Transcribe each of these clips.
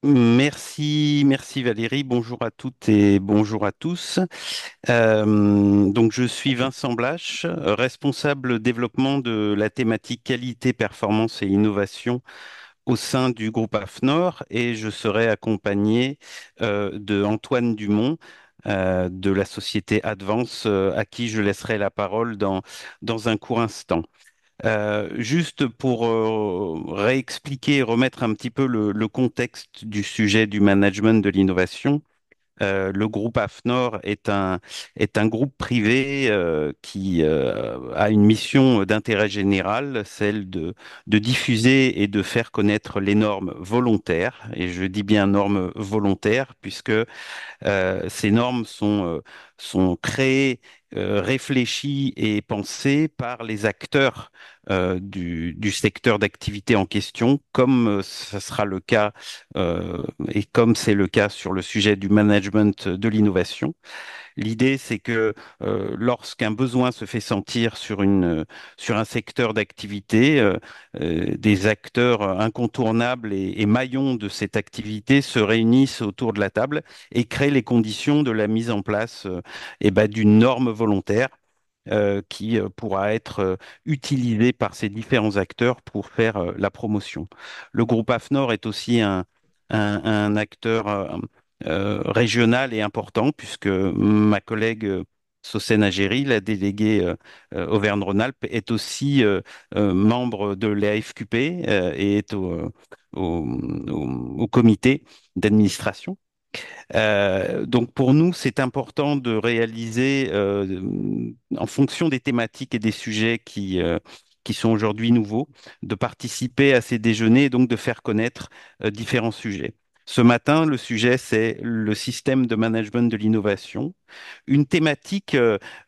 Merci, merci Valérie. Bonjour à toutes et bonjour à tous. Donc, je suis Vincent Blache, responsable développement de la thématique qualité, performance et innovation au sein du groupe AFNOR et je serai accompagné de Antoine Dumont. De la société Advance, à qui je laisserai la parole dans un court instant. Juste pour réexpliquer et remettre un petit peu le contexte du sujet du management de l'innovation, le groupe AFNOR est un groupe privé qui a une mission d'intérêt général, celle de diffuser et de faire connaître les normes volontaires. Et je dis bien normes volontaires, puisque ces normes sont créées, réfléchies et pensées par les acteurs du secteur d'activité en question, comme ça sera le cas et comme c'est le cas sur le sujet du management de l'innovation. L'idée, c'est que lorsqu'un besoin se fait sentir sur un secteur d'activité, des acteurs incontournables et maillons de cette activité se réunissent autour de la table et créent les conditions de la mise en place d'une norme volontaire qui pourra être utilisée par ces différents acteurs pour faire la promotion. Le groupe AFNOR est aussi un acteur régional et important, puisque ma collègue Sosen Agéri, la déléguée Auvergne-Rhône-Alpes, est aussi membre de l'AFQP et est au comité d'administration. Donc pour nous, c'est important de réaliser, en fonction des thématiques et des sujets qui sont aujourd'hui nouveaux, de participer à ces déjeuners et donc de faire connaître différents sujets. Ce matin, le sujet, c'est le système de management de l'innovation, une thématique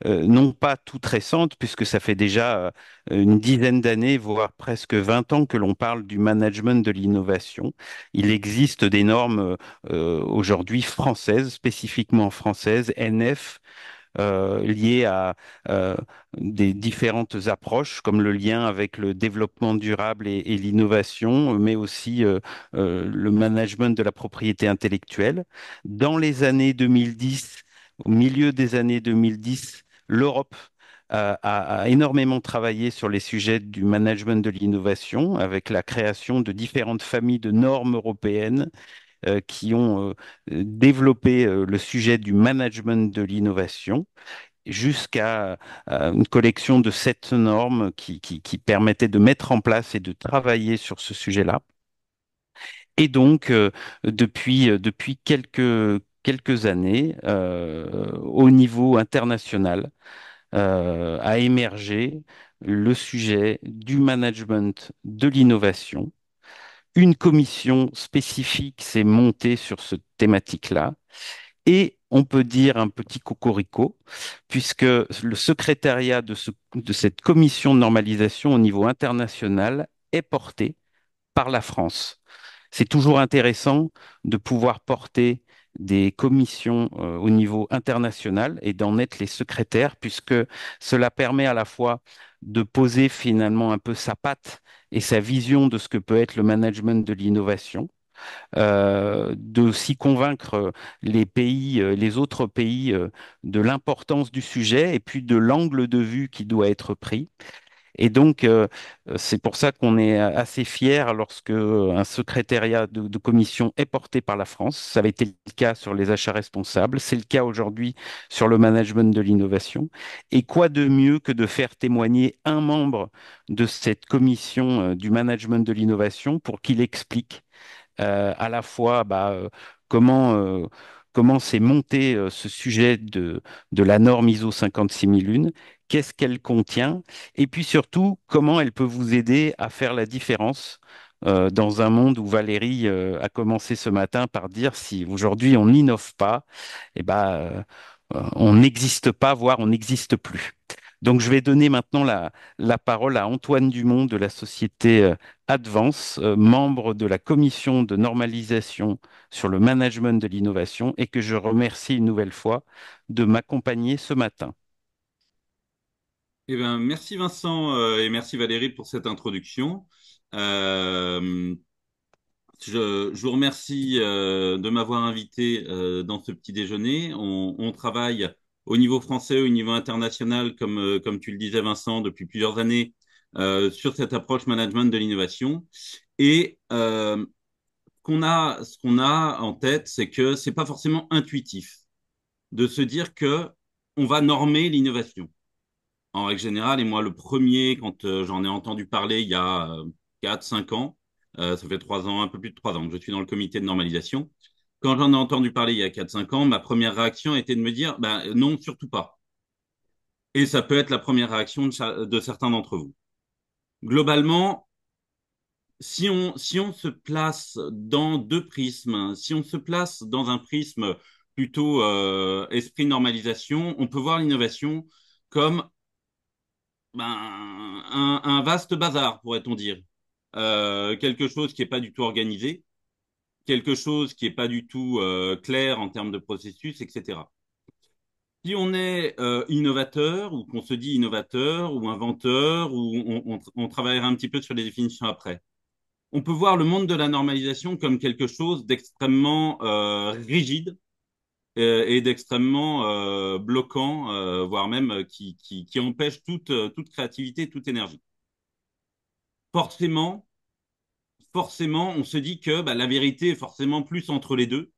non pas toute récente, puisque ça fait déjà une dizaine d'années, voire presque 20 ans que l'on parle du management de l'innovation. Il existe des normes aujourd'hui françaises, spécifiquement françaises, NF, liées à euh, des différentes approches, comme le lien avec le développement durable et l'innovation, mais aussi le management de la propriété intellectuelle. Dans les années 2010, au milieu des années 2010, l'Europe a énormément travaillé sur les sujets du management de l'innovation, avec la création de différentes familles de normes européennes qui ont développé le sujet du management de l'innovation jusqu'à une collection de 7 normes qui permettaient de mettre en place et de travailler sur ce sujet-là. Et donc, depuis quelques années, au niveau international, a émergé le sujet du management de l'innovation. Une commission spécifique s'est montée sur cette thématique-là. Et on peut dire un petit cocorico, puisque le secrétariat de cette commission de normalisation au niveau international est porté par la France. C'est toujours intéressant de pouvoir porter des commissions au niveau international et d'en être les secrétaires, puisque cela permet à la fois de poser finalement un peu sa patte et sa vision de ce que peut être le management de l'innovation, d'aussi convaincre les pays, les autres pays de l'importance du sujet et puis de l'angle de vue qui doit être pris. Et donc, c'est pour ça qu'on est assez fier lorsque un secrétariat de commission est porté par la France. Ça avait été le cas sur les achats responsables, c'est le cas aujourd'hui sur le management de l'innovation. Et quoi de mieux que de faire témoigner un membre de cette commission du management de l'innovation pour qu'il explique à la fois comment, euh, comment s'est monté ce sujet de la norme ISO 56001, qu'est-ce qu'elle contient, et puis surtout comment elle peut vous aider à faire la différence dans un monde où Valérie a commencé ce matin par dire si aujourd'hui on n'innove pas, eh on n'existe pas, voire on n'existe plus. Donc, je vais donner maintenant la parole à Antoine Dumont de la société Advance, membre de la commission de normalisation sur le management de l'innovation et que je remercie une nouvelle fois de m'accompagner ce matin. Merci Vincent et merci Valérie pour cette introduction. Je vous remercie de m'avoir invité dans ce petit déjeuner. On travaille au niveau français, au niveau international, comme tu le disais, Vincent, depuis plusieurs années, sur cette approche management de l'innovation. Et ce qu'on a en tête, c'est que c'est pas forcément intuitif de se dire que on va normer l'innovation. En règle générale, et moi le premier, quand j'en ai entendu parler il y a 4-5 ans, ça fait 3 ans, un peu plus de 3 ans que je suis dans le comité de normalisation. Quand j'en ai entendu parler il y a 4-5 ans, ma première réaction était de me dire, ben, non, surtout pas. Et ça peut être la première réaction de certains d'entre vous. Globalement, si on se place dans deux prismes, si on se place dans un prisme plutôt esprit de normalisation, on peut voir l'innovation comme ben, un vaste bazar, pourrait-on dire. Quelque chose qui n'est pas du tout organisé, quelque chose qui n'est pas du tout clair en termes de processus, etc. Si on est innovateur, ou qu'on se dit innovateur, ou inventeur, ou on travaillera un petit peu sur les définitions après, on peut voir le monde de la normalisation comme quelque chose d'extrêmement rigide et d'extrêmement bloquant, voire même qui empêche toute créativité, toute énergie. Forcément, forcément, on se dit que bah, la vérité est forcément plus entre les deux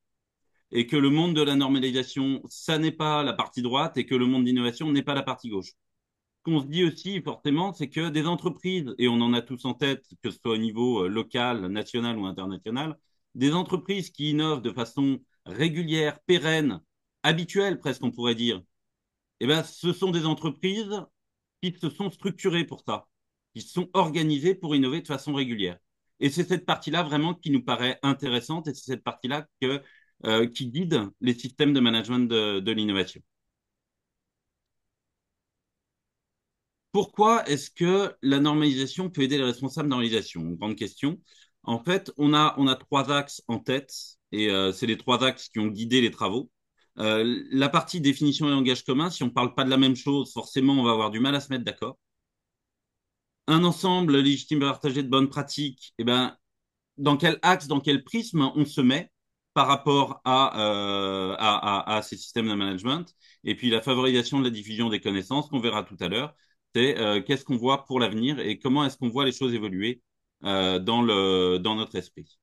et que le monde de la normalisation, ça n'est pas la partie droite et que le monde d'innovation n'est pas la partie gauche. Ce qu'on se dit aussi, forcément, c'est que des entreprises, et on en a tous en tête, que ce soit au niveau local, national ou international, des entreprises qui innovent de façon régulière, pérenne, habituelle presque, on pourrait dire, eh ben, ce sont des entreprises qui se sont structurées pour ça, qui se sont organisées pour innover de façon régulière. Et c'est cette partie-là vraiment qui nous paraît intéressante et c'est cette partie-là qui guide les systèmes de management de l'innovation. Pourquoi est-ce que la normalisation peut aider les responsables de normalisation? Grande question. En fait, on a trois axes en tête et c'est les trois axes qui ont guidé les travaux. La partie définition et langage commun, si on ne parle pas de la même chose, forcément, on va avoir du mal à se mettre d'accord. Un ensemble légitime et partagé de bonnes pratiques, eh ben, dans quel axe, dans quel prisme on se met par rapport à ces systèmes de management. Et puis la favorisation de la diffusion des connaissances, qu'on verra tout à l'heure, c'est qu'est-ce qu'on voit pour l'avenir et comment est-ce qu'on voit les choses évoluer dans notre esprit.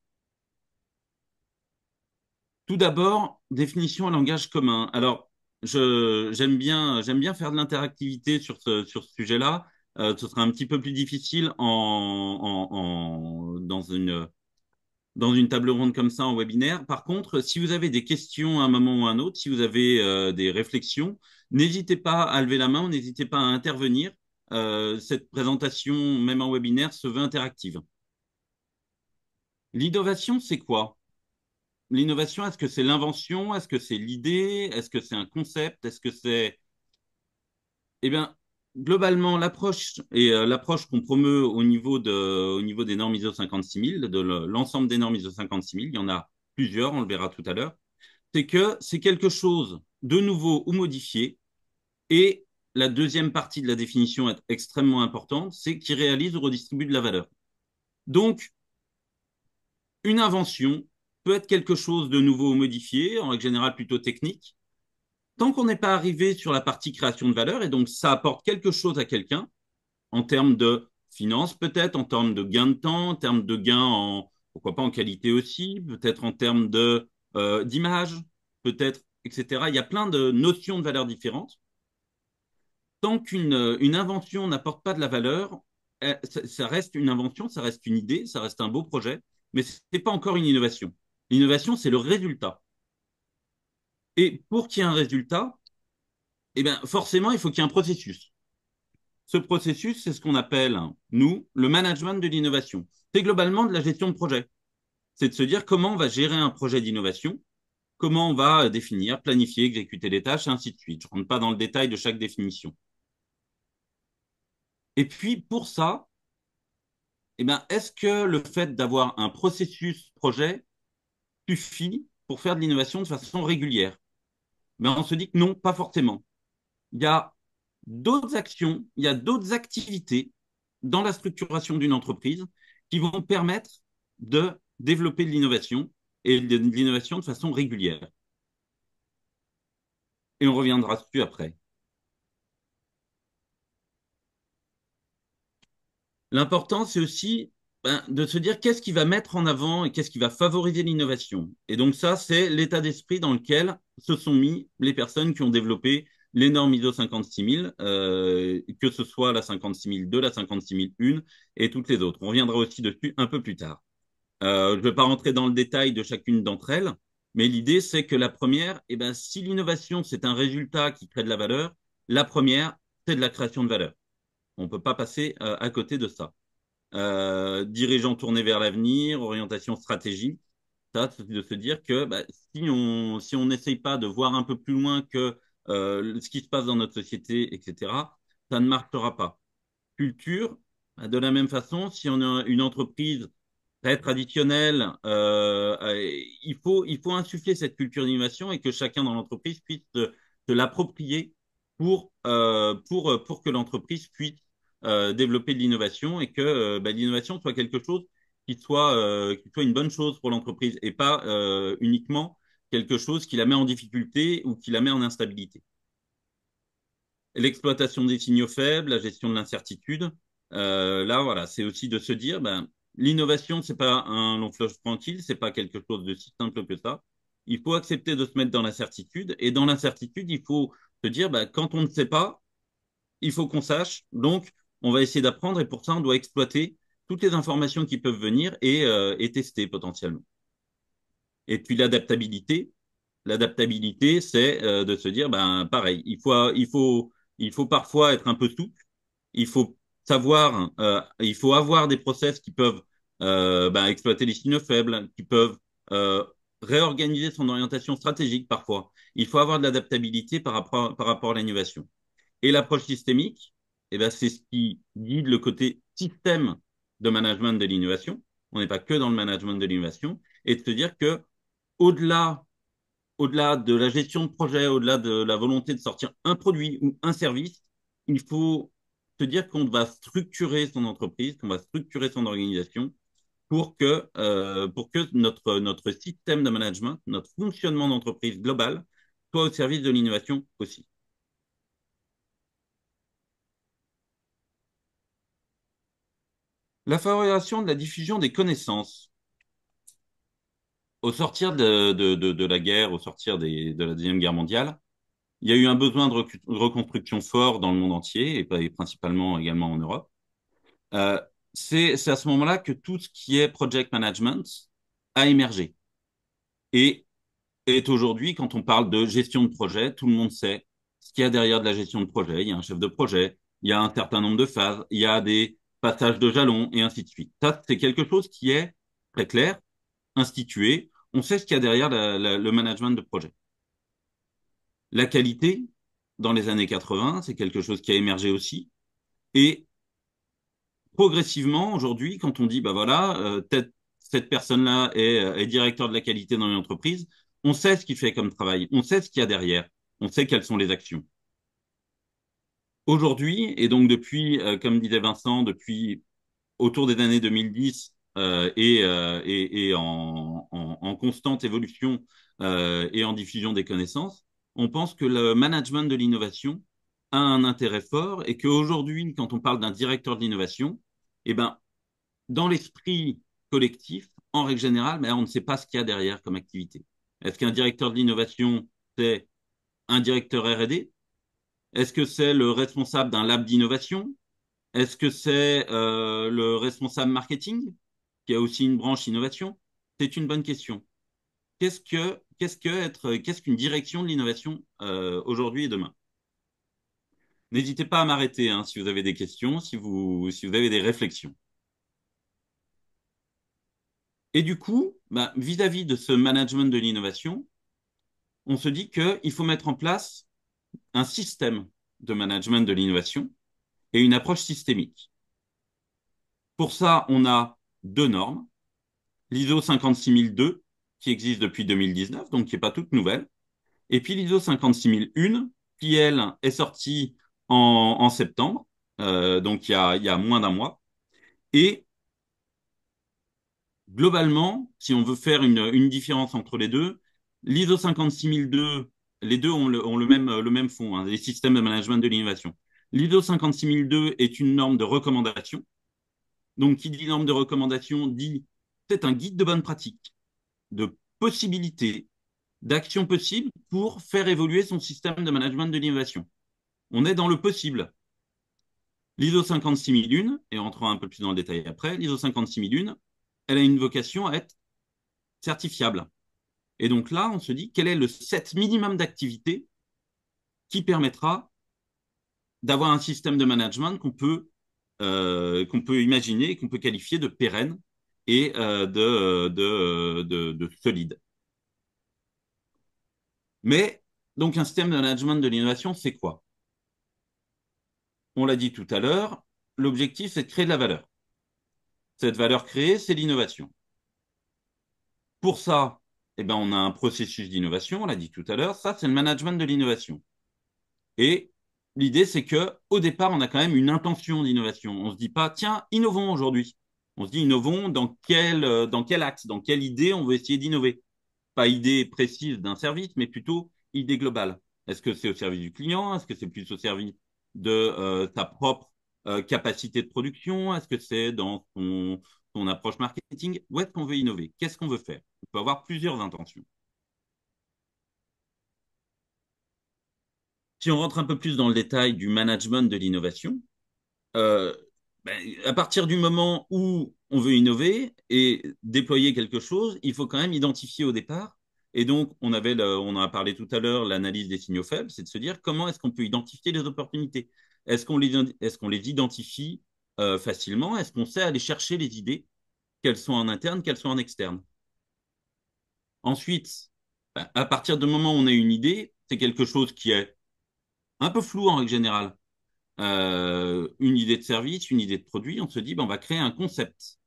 Tout d'abord, définition à langage commun. Alors, j'aime bien faire de l'interactivité sur ce sujet-là. Ce sera un petit peu plus difficile dans une table ronde comme ça en webinaire. Par contre, si vous avez des questions à un moment ou à un autre, si vous avez des réflexions, n'hésitez pas à lever la main, n'hésitez pas à intervenir. Cette présentation, même en webinaire, se veut interactive. L'innovation, c'est quoi? L'innovation, est-ce que c'est l'invention? Est-ce que c'est l'idée? Est-ce que c'est un concept? Est-ce que c'est... Eh bien, globalement, l'approche qu'on promeut au niveau des normes ISO 56000, l'ensemble des normes ISO 56000, il y en a plusieurs, on le verra tout à l'heure, c'est que c'est quelque chose de nouveau ou modifié. Et la deuxième partie de la définition est extrêmement importante, c'est qui réalise ou redistribue de la valeur. Donc, une invention peut être quelque chose de nouveau ou modifié, en règle générale plutôt technique, tant qu'on n'est pas arrivé sur la partie création de valeur, et donc ça apporte quelque chose à quelqu'un, en termes de finances peut-être, en termes de gain de temps, en termes de gain en, pourquoi pas en qualité aussi, peut-être en termes d'image, peut-être, etc. Il y a plein de notions de valeur différentes. Tant une invention n'apporte pas de la valeur, ça reste une invention, ça reste une idée, ça reste un beau projet, mais ce n'est pas encore une innovation. L'innovation, c'est le résultat. Et pour qu'il y ait un résultat, eh bien, forcément, il faut qu'il y ait un processus. Ce processus, c'est ce qu'on appelle, nous, le management de l'innovation. C'est globalement de la gestion de projet. C'est de se dire comment on va gérer un projet d'innovation, comment on va définir, planifier, exécuter les tâches, et ainsi de suite. Je ne rentre pas dans le détail de chaque définition. Et puis, pour ça, eh ben, est-ce que le fait d'avoir un processus projet suffit pour faire de l'innovation de façon régulière? Ben, on se dit que non, pas forcément. Il y a d'autres actions, il y a d'autres activités dans la structuration d'une entreprise qui vont permettre de développer de l'innovation et de l'innovation de façon régulière. Et on reviendra dessus après. L'important, c'est aussi de se dire qu'est-ce qui va mettre en avant et qu'est-ce qui va favoriser l'innovation. Et donc ça, c'est l'état d'esprit dans lequel se sont mis les personnes qui ont développé les normes ISO 56000, que ce soit la 56002, la 56001 et toutes les autres. On reviendra aussi dessus un peu plus tard. Je ne vais pas rentrer dans le détail de chacune d'entre elles, mais l'idée, c'est que la première, eh ben, si l'innovation, c'est un résultat qui crée de la valeur, la première, c'est de la création de valeur. On ne peut pas passer à côté de ça. Dirigeants tournés vers l'avenir, orientation stratégique, ça, c'est de se dire que bah, si on n'essaye pas de voir un peu plus loin que ce qui se passe dans notre société, etc., ça ne marchera pas. Culture, bah, de la même façon, si on a une entreprise très traditionnelle, il faut insuffler cette culture d'innovation et que chacun dans l'entreprise puisse se l'approprier pour que l'entreprise puisse développer de l'innovation et que bah, l'innovation soit quelque chose qui soit une bonne chose pour l'entreprise et pas uniquement quelque chose qui la met en difficulté ou qui la met en instabilité. L'exploitation des signaux faibles, la gestion de l'incertitude. Là, voilà, c'est aussi de se dire, ben, l'innovation, c'est pas un long fleuve tranquille, c'est pas quelque chose de si simple que ça. Il faut accepter de se mettre dans l'incertitude, et dans l'incertitude, il faut se dire, ben, quand on ne sait pas, il faut qu'on sache. Donc, on va essayer d'apprendre, et pour ça, on doit exploiter toutes les informations qui peuvent venir et tester potentiellement. Et puis l'adaptabilité. L'adaptabilité, c'est de se dire, ben, pareil, il faut parfois être un peu souple. Il faut il faut avoir des process qui peuvent ben, exploiter les signaux faibles, qui peuvent euh, réorganiser son orientation stratégique parfois. Il faut avoir de l'adaptabilité par rapport à l'innovation. Et l'approche systémique, eh ben, c'est ce qui guide le côté système de management de l'innovation. On n'est pas que dans le management de l'innovation. Et de se dire que au-delà au-delà de la gestion de projet, au-delà de la volonté de sortir un produit ou un service, il faut se dire qu'on va structurer son entreprise, qu'on va structurer son organisation pour que notre système de management, notre fonctionnement d'entreprise global soit au service de l'innovation aussi. La favorisation de la diffusion des connaissances. Au sortir de la guerre, au sortir de la Deuxième Guerre mondiale, il y a eu un besoin de reconstruction fort dans le monde entier et principalement également en Europe. Euh, c'est à ce moment-là que tout ce qui est project management a émergé. Et est aujourd'hui, quand on parle de gestion de projet, tout le monde sait ce qu'il y a derrière de la gestion de projet. Il y a un chef de projet, il y a un certain nombre de phases, il y a des passages de jalons et ainsi de suite. Ça, c'est quelque chose qui est très clair, institué. On sait ce qu'il y a derrière le management de projet. La qualité, dans les années 80, c'est quelque chose qui a émergé aussi. Et progressivement, aujourd'hui, quand on dit, bah voilà, cette personne-là est directeur de la qualité dans une entreprise, on sait ce qu'il fait comme travail, on sait ce qu'il y a derrière, on sait quelles sont les actions. Aujourd'hui, et donc depuis, comme disait Vincent, depuis autour des années 2010 et en constante évolution et en diffusion des connaissances, on pense que le management de l'innovation a un intérêt fort et qu'aujourd'hui, quand on parle d'un directeur de l'innovation, eh ben, dans l'esprit collectif, en règle générale, mais on ne sait pas ce qu'il y a derrière comme activité. Est-ce qu'un directeur de l'innovation, c'est un directeur R&D? Est-ce que c'est le responsable d'un lab d'innovation? Est-ce que c'est le responsable marketing, qui a aussi une branche innovation? C'est une bonne question. Qu'est-ce qu'une direction de l'innovation aujourd'hui et demain? N'hésitez pas à m'arrêter hein, si vous avez des questions, si vous avez des réflexions. Et du coup, bah, vis-à-vis de ce management de l'innovation, on se dit qu'il faut mettre en place un système de management de l'innovation et une approche systémique. Pour ça, on a deux normes. L'ISO 56002, qui existe depuis 2019, donc qui n'est pas toute nouvelle, et puis l'ISO 56001, qui, elle, est sortie en septembre, donc il y a moins d'un mois. Et Globalement, si on veut faire une différence entre les deux, l'ISO 56002, les deux ont le même fond, hein, les systèmes de management de l'innovation. L'ISO 56002 est une norme de recommandation. Donc, qui dit norme de recommandation dit c'est un guide de bonne pratique, de possibilités, d'actions possibles pour faire évoluer son système de management de l'innovation. On est dans le possible. L'ISO 56001, et on rentrera un peu plus dans le détail après, l'ISO 56001, elle a une vocation à être certifiable. Et donc là, on se dit quel est le set minimum d'activité qui permettra d'avoir un système de management qu'on peut imaginer, qu'on peut qualifier de pérenne et de solide. Mais donc un système de management de l'innovation, c'est quoi? On l'a dit tout à l'heure, l'objectif, c'est de créer de la valeur. Cette valeur créée, c'est l'innovation. Pour ça, eh ben, on a un processus d'innovation, on l'a dit tout à l'heure, ça, c'est le management de l'innovation. Et l'idée, c'est que au départ, on a quand même une intention d'innovation. On se dit pas, tiens, innovons aujourd'hui. On se dit, innovons dans quel axe, dans quelle idée on veut essayer d'innover. Pas idée précise d'un service, mais plutôt idée globale. Est-ce que c'est au service du client? Est-ce que c'est plus au service de sa propre capacité de production? Est-ce que c'est dans son approche marketing? Où est-ce qu'on veut innover? Qu'est-ce qu'on veut faire? On peut avoir plusieurs intentions. Si on rentre un peu plus dans le détail du management de l'innovation, euh, ben, à partir du moment où on veut innover et déployer quelque chose, il faut quand même identifier au départ. Et donc, on en a parlé tout à l'heure, l'analyse des signaux faibles, c'est de se dire comment est-ce qu'on peut identifier les opportunités. Est-ce qu'on les identifie facilement? Est-ce qu'on sait aller chercher les idées, qu'elles soient en interne, qu'elles soient en externe? Ensuite, ben, à partir du moment où on a une idée, c'est quelque chose qui est un peu flou en règle générale, une idée de service, une idée de produit, on se dit, ben, on va créer un concept.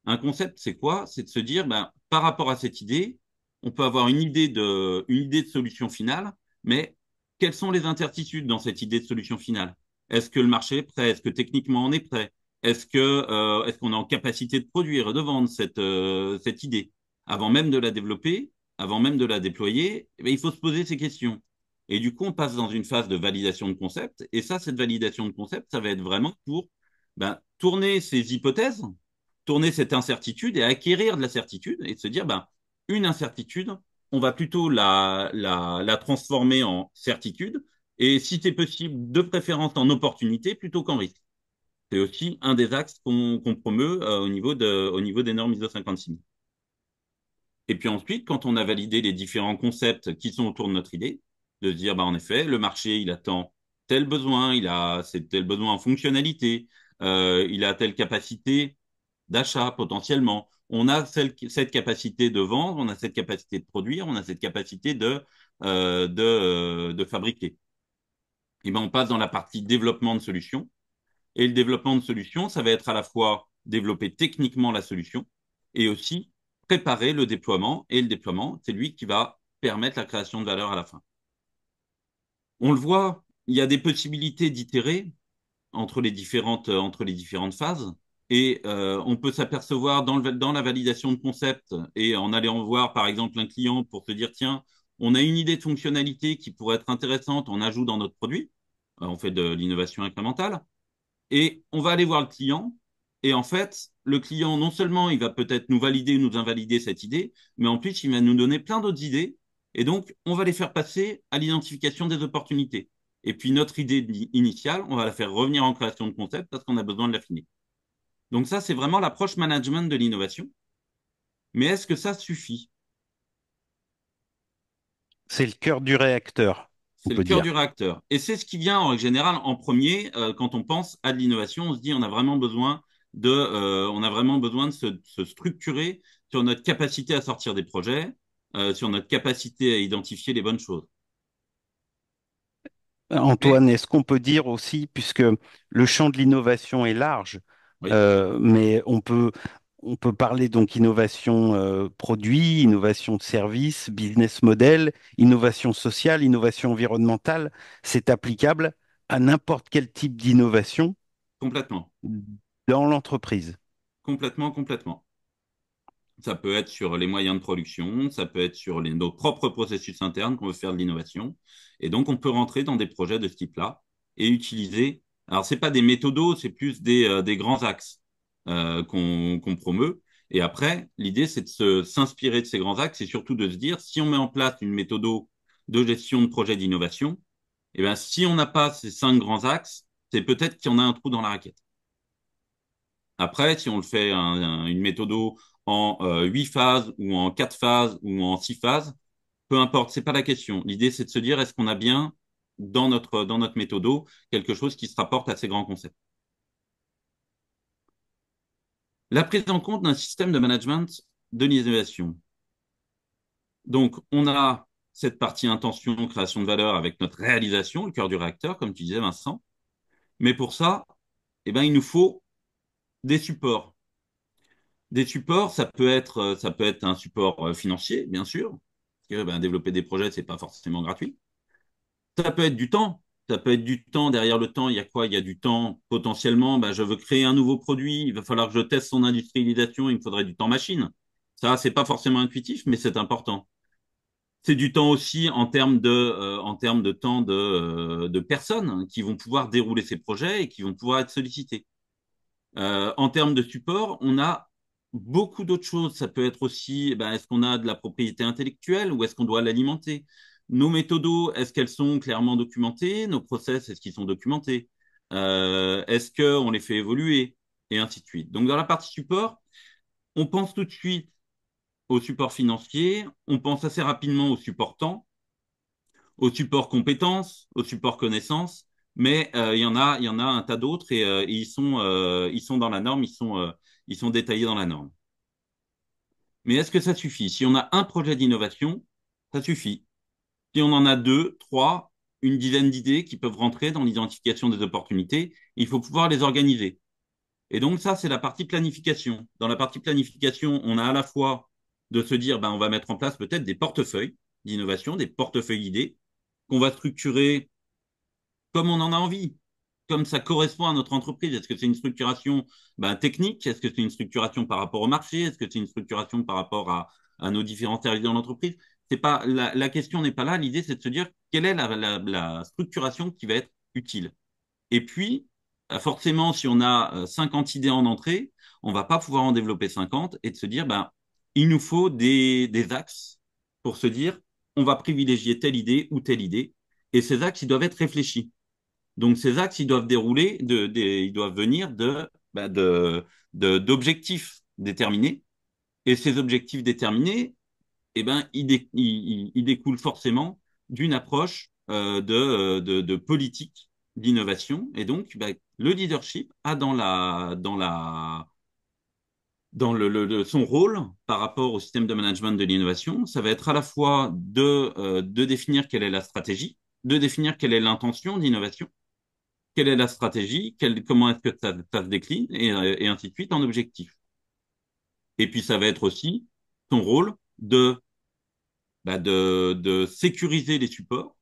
Un concept, c'est quoi? C'est de se dire, ben, par rapport à cette idée, on peut avoir une idée de solution finale, mais quelles sont les intertitudes dans cette idée de solution finale? Est-ce que le marché est prêt? Est-ce que techniquement on est prêt? Est-ce qu'on est en capacité de produire et de vendre cette idée? Avant même de la développer, avant même de la déployer, eh bien, il faut se poser ces questions. Et du coup, on passe dans une phase de validation de concept. Et ça, cette validation de concept, ça va être vraiment pour ben, tourner ces hypothèses, tourner cette incertitude et acquérir de la certitude et se dire, ben, une incertitude, on va plutôt la transformer en certitude et si c'est possible, de préférence en opportunité plutôt qu'en risque. C'est aussi un des axes qu'on promeut au niveau des normes ISO 56. Et puis ensuite, quand on a validé les différents concepts qui sont autour de notre idée, de se dire, bah, en effet, le marché, il attend tel besoin, c'est tel besoin en fonctionnalité, il a telle capacité d'achat potentiellement. On a cette capacité de vendre, on a cette capacité de produire, on a cette capacité de fabriquer. Et ben, on passe dans la partie développement de solutions. Et le développement de solutions, ça va être à la fois développer techniquement la solution et aussi préparer le déploiement. Et le déploiement, c'est lui qui va permettre la création de valeur à la fin. On le voit, il y a des possibilités d'itérer entre les différentes phases. Et on peut s'apercevoir dans la validation de concept et en allant voir, par exemple, un client pour se dire, tiens, on a une idée de fonctionnalité qui pourrait être intéressante, on ajoute dans notre produit. On fait de l'innovation incrémentale. Et on va aller voir le client. Et en fait, le client, non seulement il va peut-être nous valider ou nous invalider cette idée, mais en plus, il va nous donner plein d'autres idées. Et donc, on va les faire passer à l'identification des opportunités. Et puis, notre idée initiale, on va la faire revenir en création de concept parce qu'on a besoin de l'affiner. Donc, ça, c'est vraiment l'approche management de l'innovation. Mais est-ce que ça suffit? C'est le cœur du réacteur, on C'est le peut cœur du dire. réacteur. Et c'est ce qui vient en général en premier quand on pense à de l'innovation. On se dit on a vraiment besoin de se structurer sur notre capacité à sortir des projets, sur notre capacité à identifier les bonnes choses. Mais Antoine, est-ce qu'on peut dire aussi, puisque le champ de l'innovation est large, oui, mais on peut parler donc innovation produit, innovation de service, business model, innovation sociale, innovation environnementale, c'est applicable à n'importe quel type d'innovation complètement, dans l'entreprise. complètement, complètement. Ça peut être sur les moyens de production, ça peut être sur nos propres processus internes qu'on veut faire de l'innovation. Et donc, on peut rentrer dans des projets de ce type-là et utiliser. Alors, c'est pas des méthodos, c'est plus des grands axes qu'on promeut. Et après, l'idée, c'est s'inspirer de ces grands axes et surtout de se dire, si on met en place une méthodo de gestion de projet d'innovation, eh bien, si on n'a pas ces 5 grands axes, c'est peut-être qu'il y en a un trou dans la raquette. Après, si on le fait une méthodo en 8 phases ou en 4 phases ou en 6 phases, peu importe, c'est pas la question. L'idée, c'est de se dire, est-ce qu'on a bien dans notre méthodo quelque chose qui se rapporte à ces grands concepts. La prise en compte d'un système de management de l'innovation. Donc, on a cette partie intention, création de valeur avec notre réalisation, le cœur du réacteur, comme tu disais, Vincent. Mais pour ça, eh ben, il nous faut des supports. Des supports, ça peut être un support financier, bien sûr, parce que ben, développer des projets, c'est pas forcément gratuit. Ça peut être du temps. Ça peut être du temps. Derrière le temps, il y a quoi? Il y a du temps potentiellement. Ben, je veux créer un nouveau produit. Il va falloir que je teste son industrialisation. Il me faudrait du temps machine. Ça, c'est pas forcément intuitif, mais c'est important. C'est du temps aussi en termes de temps de personnes qui vont pouvoir dérouler ces projets et qui vont pouvoir être sollicitées. En termes de support, on a beaucoup d'autres choses. Ça peut être aussi, ben, est-ce qu'on a de la propriété intellectuelle ou est-ce qu'on doit l'alimenter? Nos méthodos, est-ce qu'elles sont clairement documentées? Nos process, est-ce qu'ils sont documentés? Est-ce qu'on les fait évoluer? Et ainsi de suite. Donc, dans la partie support, on pense tout de suite au support financier, on pense assez rapidement au support temps, au support compétences, au support connaissances, mais il y en a un tas d'autres et ils sont dans la norme, ils sont détaillés dans la norme. Mais est-ce que ça suffit? Si on a un projet d'innovation, ça suffit. Si on en a deux, trois, une dizaine d'idées qui peuvent rentrer dans l'identification des opportunités, il faut pouvoir les organiser. Et donc ça, c'est la partie planification. Dans la partie planification, on a à la fois de se dire, ben, on va mettre en place peut-être des portefeuilles d'innovation, des portefeuilles d'idées qu'on va structurer comme on en a envie, comme ça correspond à notre entreprise. Est-ce que c'est une structuration ben, technique? Est-ce que c'est une structuration par rapport au marché? Est-ce que c'est une structuration par rapport à nos différents services dans l'entreprise? C'est pas la question n'est pas là. L'idée, c'est de se dire quelle est la structuration qui va être utile. Et puis, forcément, si on a 50 idées en entrée, on va pas pouvoir en développer 50 et de se dire, ben, il nous faut des axes pour se dire, on va privilégier telle idée ou telle idée. Et ces axes, ils doivent être réfléchis. Donc, ces axes, ils doivent dérouler, ils doivent venir d'objectifs déterminés. Et ces objectifs déterminés, eh ben, ils découlent forcément d'une approche de politique d'innovation. Et donc, ben, le leadership a son rôle par rapport au système de management de l'innovation, ça va être à la fois de définir quelle est la stratégie, de définir quelle est l'intention d'innovation, quelle est la stratégie, comment est-ce que ça se décline, et ainsi de suite en objectif. Et puis, ça va être aussi son rôle de sécuriser les supports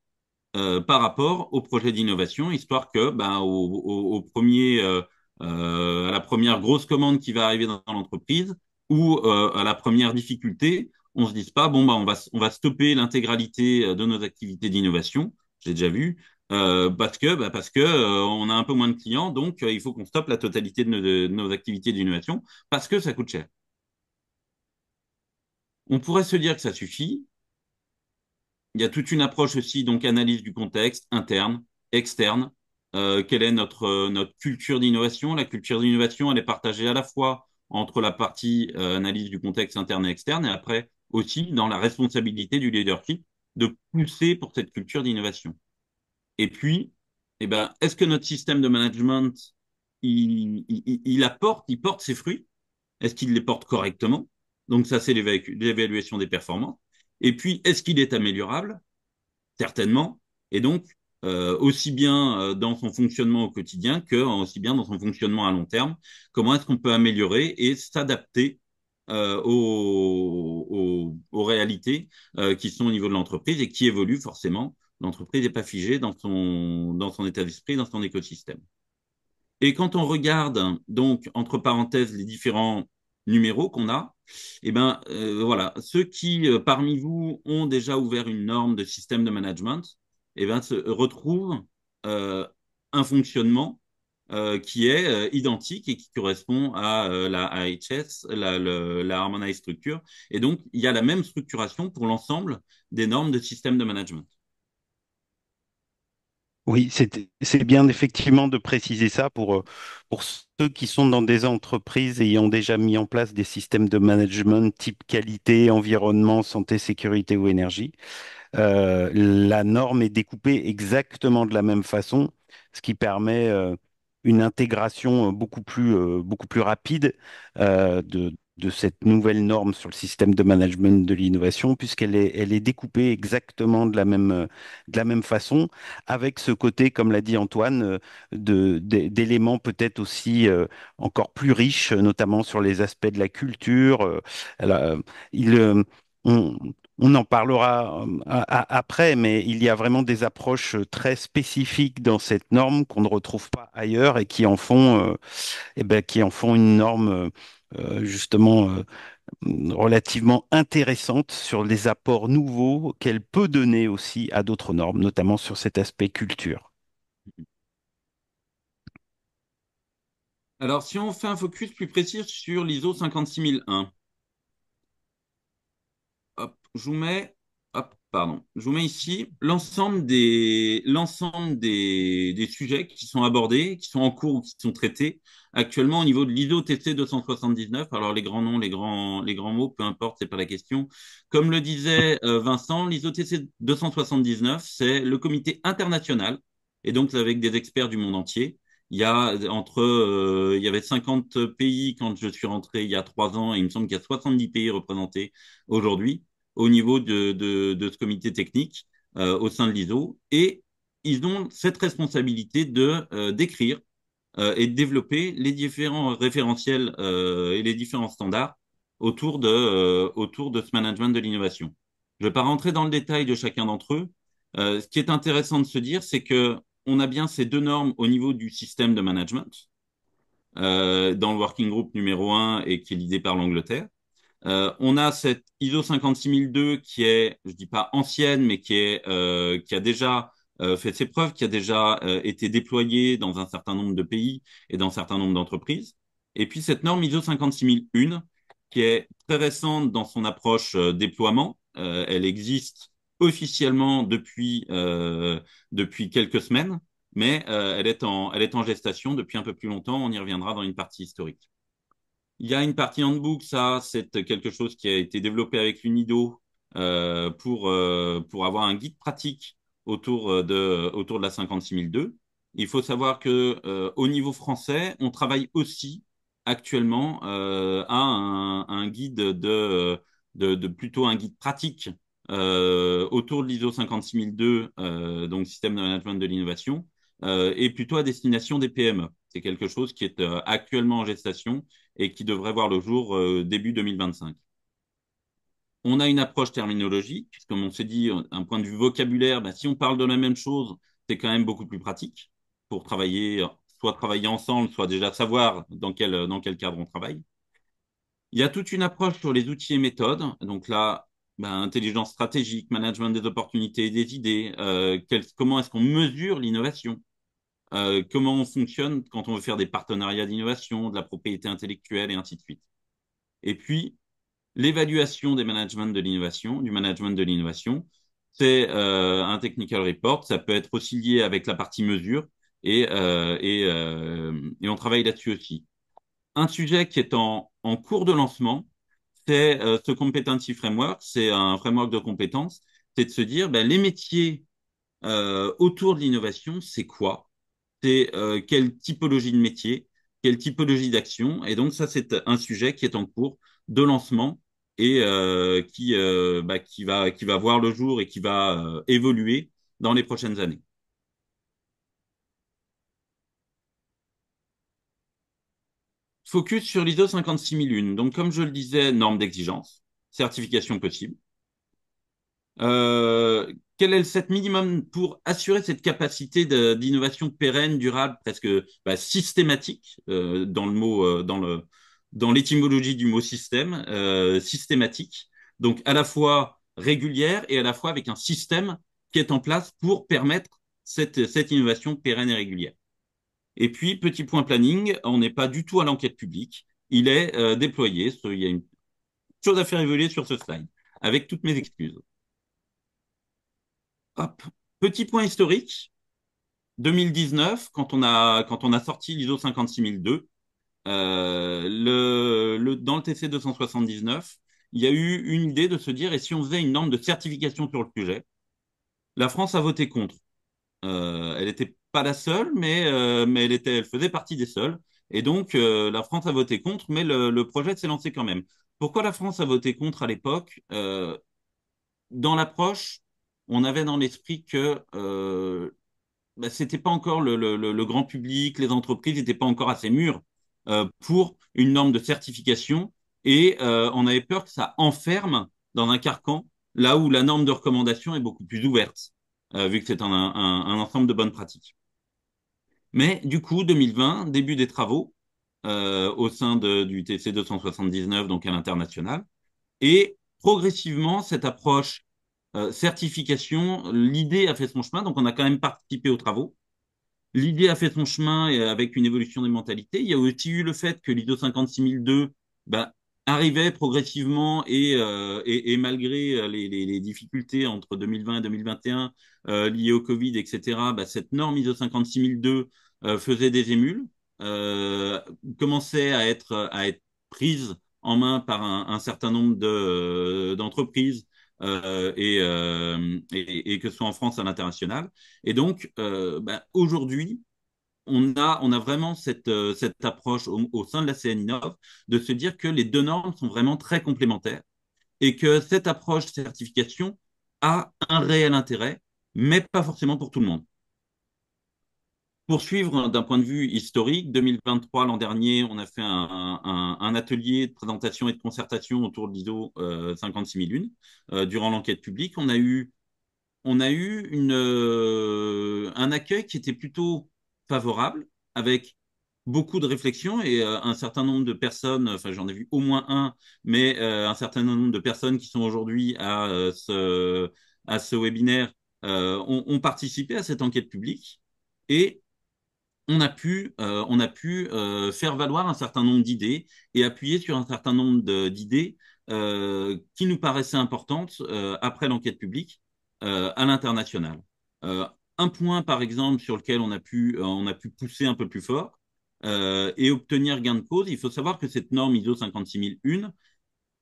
par rapport au projet d'innovation, histoire que au premier, à la première grosse commande qui va arriver dans l'entreprise ou à la première difficulté, on se dise pas, bon, bah, on va stopper l'intégralité de nos activités d'innovation, j'ai déjà vu, parce que on a un peu moins de clients, donc il faut qu'on stoppe la totalité de nos activités d'innovation parce que ça coûte cher. On pourrait se dire que ça suffit. Il y a toute une approche aussi, donc analyse du contexte interne, externe. Quelle est notre culture d'innovation? La culture d'innovation, elle est partagée à la fois entre la partie analyse du contexte interne et externe, et après aussi dans la responsabilité du leadership de pousser pour cette culture d'innovation. Et puis, eh ben, est-ce que notre système de management, il porte ses fruits? Est-ce qu'il les porte correctement? Donc ça, c'est l'évaluation des performances. Et puis, est-ce qu'il est améliorable? Certainement. Et donc, aussi bien dans son fonctionnement au quotidien que aussi bien dans son fonctionnement à long terme, comment est-ce qu'on peut améliorer et s'adapter aux réalités qui sont au niveau de l'entreprise et qui évoluent forcément. L'entreprise n'est pas figée dans son état d'esprit, dans son écosystème. Et quand on regarde, donc, entre parenthèses, les différents numéro qu'on a, eh ben, voilà, ceux qui, parmi vous, ont déjà ouvert une norme de système de management, eh ben, retrouvent euh, un fonctionnement qui est identique et qui correspond à la AHS, la Harmonized Structure. Et donc, il y a la même structuration pour l'ensemble des normes de système de management. Oui, c'est bien effectivement de préciser ça pour ceux qui sont dans des entreprises ayant déjà mis en place des systèmes de management type qualité, environnement, santé, sécurité ou énergie. La norme est découpée exactement de la même façon, ce qui permet une intégration beaucoup plus rapide de cette nouvelle norme sur le système de management de l'innovation, elle est découpée exactement de la même façon, avec ce côté, comme l'a dit Antoine, d'éléments peut-être aussi encore plus riches, notamment sur les aspects de la culture. Elle il, on, on en parlera après, mais il y a vraiment des approches très spécifiques dans cette norme qu'on ne retrouve pas ailleurs et qui en font une norme justement relativement intéressante sur les apports nouveaux qu'elle peut donner aussi à d'autres normes, notamment sur cet aspect culture. Alors, si on fait un focus plus précis sur l'ISO 56001, hop, je vous mets, hop, pardon, je vous mets ici l'ensemble des sujets qui sont abordés, qui sont en cours ou qui sont traités actuellement au niveau de l'ISO TC 279. Alors les grands noms, les grands mots, peu importe, c'est pas la question. Comme le disait Vincent, l'ISO TC 279, c'est le comité international, et donc avec des experts du monde entier. Il y avait 50 pays quand je suis rentré il y a 3 ans, et il me semble qu'il y a 70 pays représentés aujourd'hui au niveau de ce comité technique au sein de l'ISO. Et ils ont cette responsabilité de d'écrire et de développer les différents référentiels et les différents standards autour de ce management de l'innovation. Je ne vais pas rentrer dans le détail de chacun d'entre eux. Ce qui est intéressant de se dire, c'est que on a bien ces deux normes au niveau du système de management dans le working group numéro 1 et qui est l'idée par l'Angleterre. On a cette ISO 56002 qui est, je dis pas ancienne, mais qui a déjà fait ses preuves, qui a déjà été déployée dans un certain nombre de pays et dans un certain nombre d'entreprises. Et puis cette norme ISO 56001 qui est très récente dans son approche déploiement. Elle existe officiellement depuis quelques semaines, mais elle est en gestation depuis un peu plus longtemps. On y reviendra dans une partie historique. Il y a une partie handbook, ça, c'est quelque chose qui a été développé avec l'UNIDO pour avoir un guide pratique autour de la 56002. Il faut savoir que au niveau français, on travaille aussi actuellement à un guide plutôt un guide pratique autour de l'ISO 56002, donc système de management de l'innovation, et plutôt à destination des PME. C'est quelque chose qui est actuellement en gestation et qui devrait voir le jour début 2025. On a une approche terminologique, comme on s'est dit, un point de vue vocabulaire, bah, si on parle de la même chose, c'est quand même beaucoup plus pratique pour travailler, soit travailler ensemble, soit déjà savoir dans quel cadre on travaille. Il y a toute une approche sur les outils et méthodes. Donc là, bah, intelligence stratégique, management des opportunités et des idées, comment est-ce qu'on mesure l'innovation, comment on fonctionne quand on veut faire des partenariats d'innovation, de la propriété intellectuelle et ainsi de suite. Et puis, l'évaluation du management de l'innovation, c'est un technical report. Ça peut être aussi lié avec la partie mesure et on travaille là-dessus aussi. Un sujet qui est en cours de lancement, c'est ce competency framework. C'est un framework de compétences. C'est de se dire, ben, les métiers autour de l'innovation, c'est quoi? C'est quelle typologie de métier, quelle typologie d'action. Et donc ça, c'est un sujet qui est en cours de lancement et qui va voir le jour et qui va évoluer dans les prochaines années. Focus sur l'ISO 56001. Donc, comme je le disais, norme d'exigence, certification possible. Quel est le set minimum pour assurer cette capacité d'innovation pérenne, durable, presque systématique dans dans l'étymologie du mot système, systématique, donc à la fois régulière et à la fois avec un système qui est en place pour permettre cette innovation pérenne et régulière. Et puis, petit point planning, on n'est pas du tout à l'enquête publique. Il est déployé. Il y a une chose à faire évoluer sur ce slide, avec toutes mes excuses. Hop. Petit point historique. 2019, quand on a sorti l'ISO 56002, dans le TC 279, il y a eu une idée de se dire, et si on faisait une norme de certification sur le sujet? La France a voté contre. Elle n'était pas la seule, mais elle faisait partie des seules. Et donc, la France a voté contre, mais le projet s'est lancé quand même. Pourquoi la France a voté contre à l'époque? Dans l'approche, on avait dans l'esprit que c'était pas encore le grand public, les entreprises n'étaient pas encore assez mûres pour une norme de certification, et on avait peur que ça enferme dans un carcan, là où la norme de recommandation est beaucoup plus ouverte, vu que c'est un ensemble de bonnes pratiques. Mais du coup, 2020, début des travaux au sein du TC 279, donc à l'international, et progressivement, cette approche certification, l'idée a fait son chemin, donc on a quand même participé aux travaux. L'idée a fait son chemin avec une évolution des mentalités. Il y a aussi eu le fait que l'ISO 56002 bah, arrivait progressivement, et malgré les difficultés entre 2020 et 2021 liées au Covid, etc., cette norme ISO 56002 faisait des émules, euh, commençait à être prise en main par un certain nombre d'entreprises, et que ce soit en France, à l'international. Et donc, aujourd'hui, on a vraiment cette approche au sein de la CNINOV de se dire que les deux normes sont vraiment très complémentaires et que cette approche certification a un réel intérêt, mais pas forcément pour tout le monde. Pour suivre d'un point de vue historique, 2023, l'an dernier, on a fait un atelier de présentation et de concertation autour de l'ISO 56001 durant l'enquête publique. On a eu un accueil qui était plutôt favorable, avec beaucoup de réflexions, et un certain nombre de personnes, enfin j'en ai vu au moins un, mais un certain nombre de personnes qui sont aujourd'hui à ce webinaire ont participé à cette enquête publique, et on a pu faire valoir un certain nombre d'idées et appuyer sur un certain nombre d'idées qui nous paraissaient importantes après l'enquête publique à l'international. Euh, un point, par exemple, sur lequel on a pu pousser un peu plus fort et obtenir gain de cause. Il faut savoir que cette norme ISO 56001,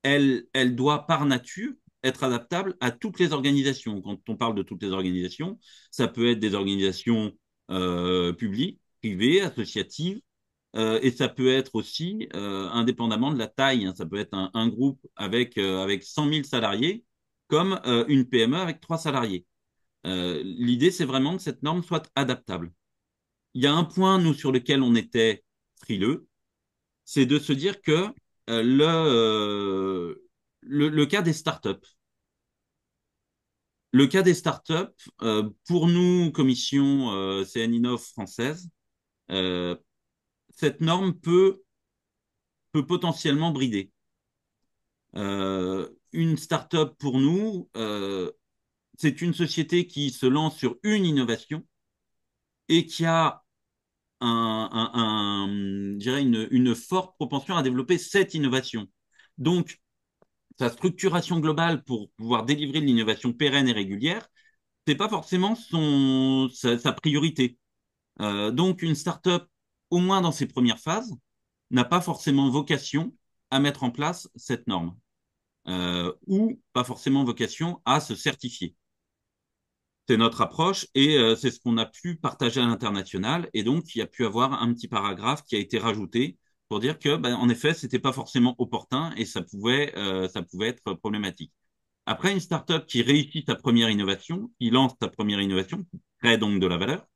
elle doit par nature être adaptable à toutes les organisations. Quand on parle de toutes les organisations, ça peut être des organisations publiques, privées, associatives, et ça peut être aussi, indépendamment de la taille, hein, ça peut être un groupe avec 100 000 salariés, comme une PME avec 3 salariés. L'idée, c'est vraiment que cette norme soit adaptable. Il y a un point, nous, sur lequel on était frileux, c'est de se dire que le cas des startups. Le cas des startups, pour nous, commission CNINOV française, euh, cette norme peut potentiellement brider. Une startup, pour nous, c'est une société qui se lance sur une innovation et qui a je dirais une forte propension à développer cette innovation. Donc, sa structuration globale pour pouvoir délivrer de l'innovation pérenne et régulière, c'est pas forcément sa priorité. Donc, une startup, au moins dans ses premières phases, n'a pas forcément vocation à mettre en place cette norme, ou pas forcément vocation à se certifier. C'est notre approche, et c'est ce qu'on a pu partager à l'international. Et donc, il y a pu avoir un petit paragraphe qui a été rajouté pour dire que, en effet, c'était pas forcément opportun et ça pouvait être problématique. Après, une startup qui réussit sa première innovation, qui lance sa première innovation, qui crée donc de la valeur,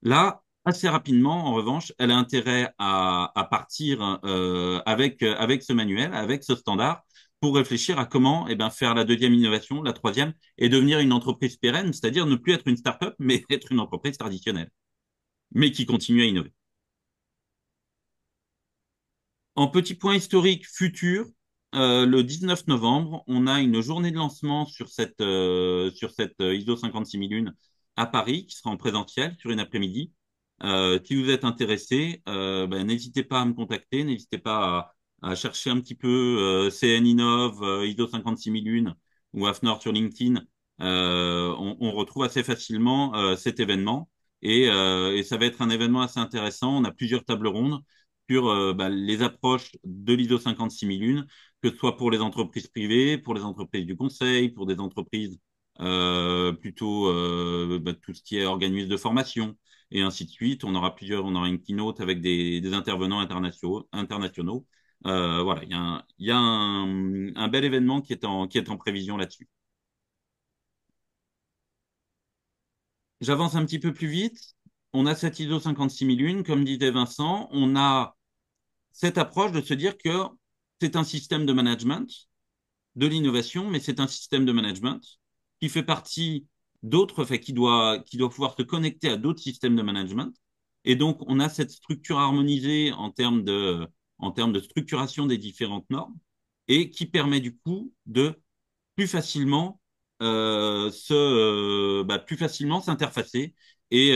là, assez rapidement, en revanche, elle a intérêt à partir avec ce manuel, avec ce standard, pour réfléchir à comment faire la deuxième innovation, la troisième, et devenir une entreprise pérenne, c'est-à-dire ne plus être une start-up, mais être une entreprise traditionnelle, mais qui continue à innover. En petit point historique futur, le 19 novembre, on a une journée de lancement sur cette ISO 56001 à Paris, qui sera en présentiel sur une après-midi. Si vous êtes intéressé, ben, n'hésitez pas à me contacter, n'hésitez pas à chercher un petit peu CN Innov, ISO 56001 ou AFNOR sur LinkedIn. On retrouve assez facilement cet événement et ça va être un événement assez intéressant. On a plusieurs tables rondes sur bah, les approches de l'ISO 56001, que ce soit pour les entreprises privées, pour les entreprises du conseil, pour des entreprises plutôt bah, tout ce qui est organisme de formation et ainsi de suite. On aura une keynote avec des intervenants internationaux. Voilà, il y a un bel événement qui est en prévision là-dessus. J'avance un petit peu plus vite. On a cette ISO 56001, comme disait Vincent, on a cette approche de se dire que c'est un système de management, de l'innovation, mais c'est un système de management qui fait partie d'autres, fait, qui doit pouvoir se connecter à d'autres systèmes de management. Et donc, on a cette structure harmonisée en termes de structuration des différentes normes et qui permet du coup de plus facilement plus facilement s'interfacer et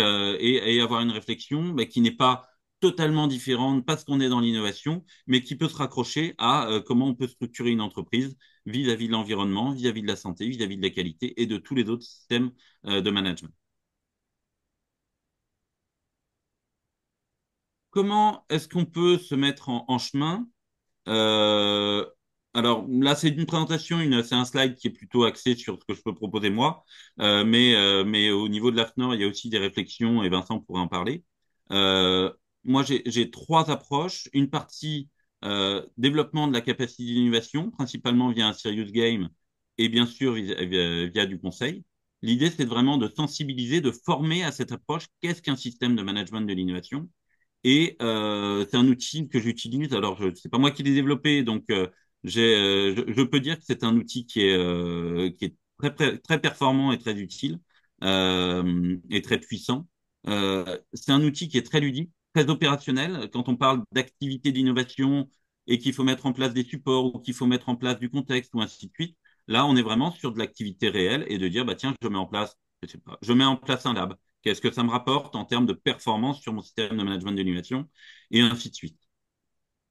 avoir une réflexion bah, qui n'est pas totalement différente parce qu'on est dans l'innovation, mais qui peut se raccrocher à comment on peut structurer une entreprise vis-à-vis de l'environnement, vis-à-vis de la santé, vis-à-vis de la qualité et de tous les autres systèmes de management. Comment est-ce qu'on peut se mettre en chemin Euh, alors là, c'est une présentation, c'est un slide qui est plutôt axé sur ce que je peux proposer moi, mais au niveau de l'AFNOR, il y a aussi des réflexions et Vincent pourrait en parler. Euh, Moi, j'ai trois approches. Une partie développement de la capacité d'innovation, principalement via un serious game et bien sûr via du conseil. L'idée, c'est vraiment de sensibiliser, de former à cette approche. Qu'est-ce qu'un système de management de l'innovation? Et c'est un outil que j'utilise. Alors, c'est pas moi qui l'ai développé, donc je peux dire que c'est un outil qui est très performant et très utile et très puissant. C'est un outil qui est très ludique, très opérationnel. Quand on parle d'activité d'innovation et qu'il faut mettre en place des supports ou qu'il faut mettre en place du contexte ou ainsi de suite, là, on est vraiment sur de l'activité réelle et de dire, bah tiens, je mets en place, je sais pas, je mets en place un lab. Qu'est-ce que ça me rapporte en termes de performance sur mon système de management de l'innovation et ainsi de suite.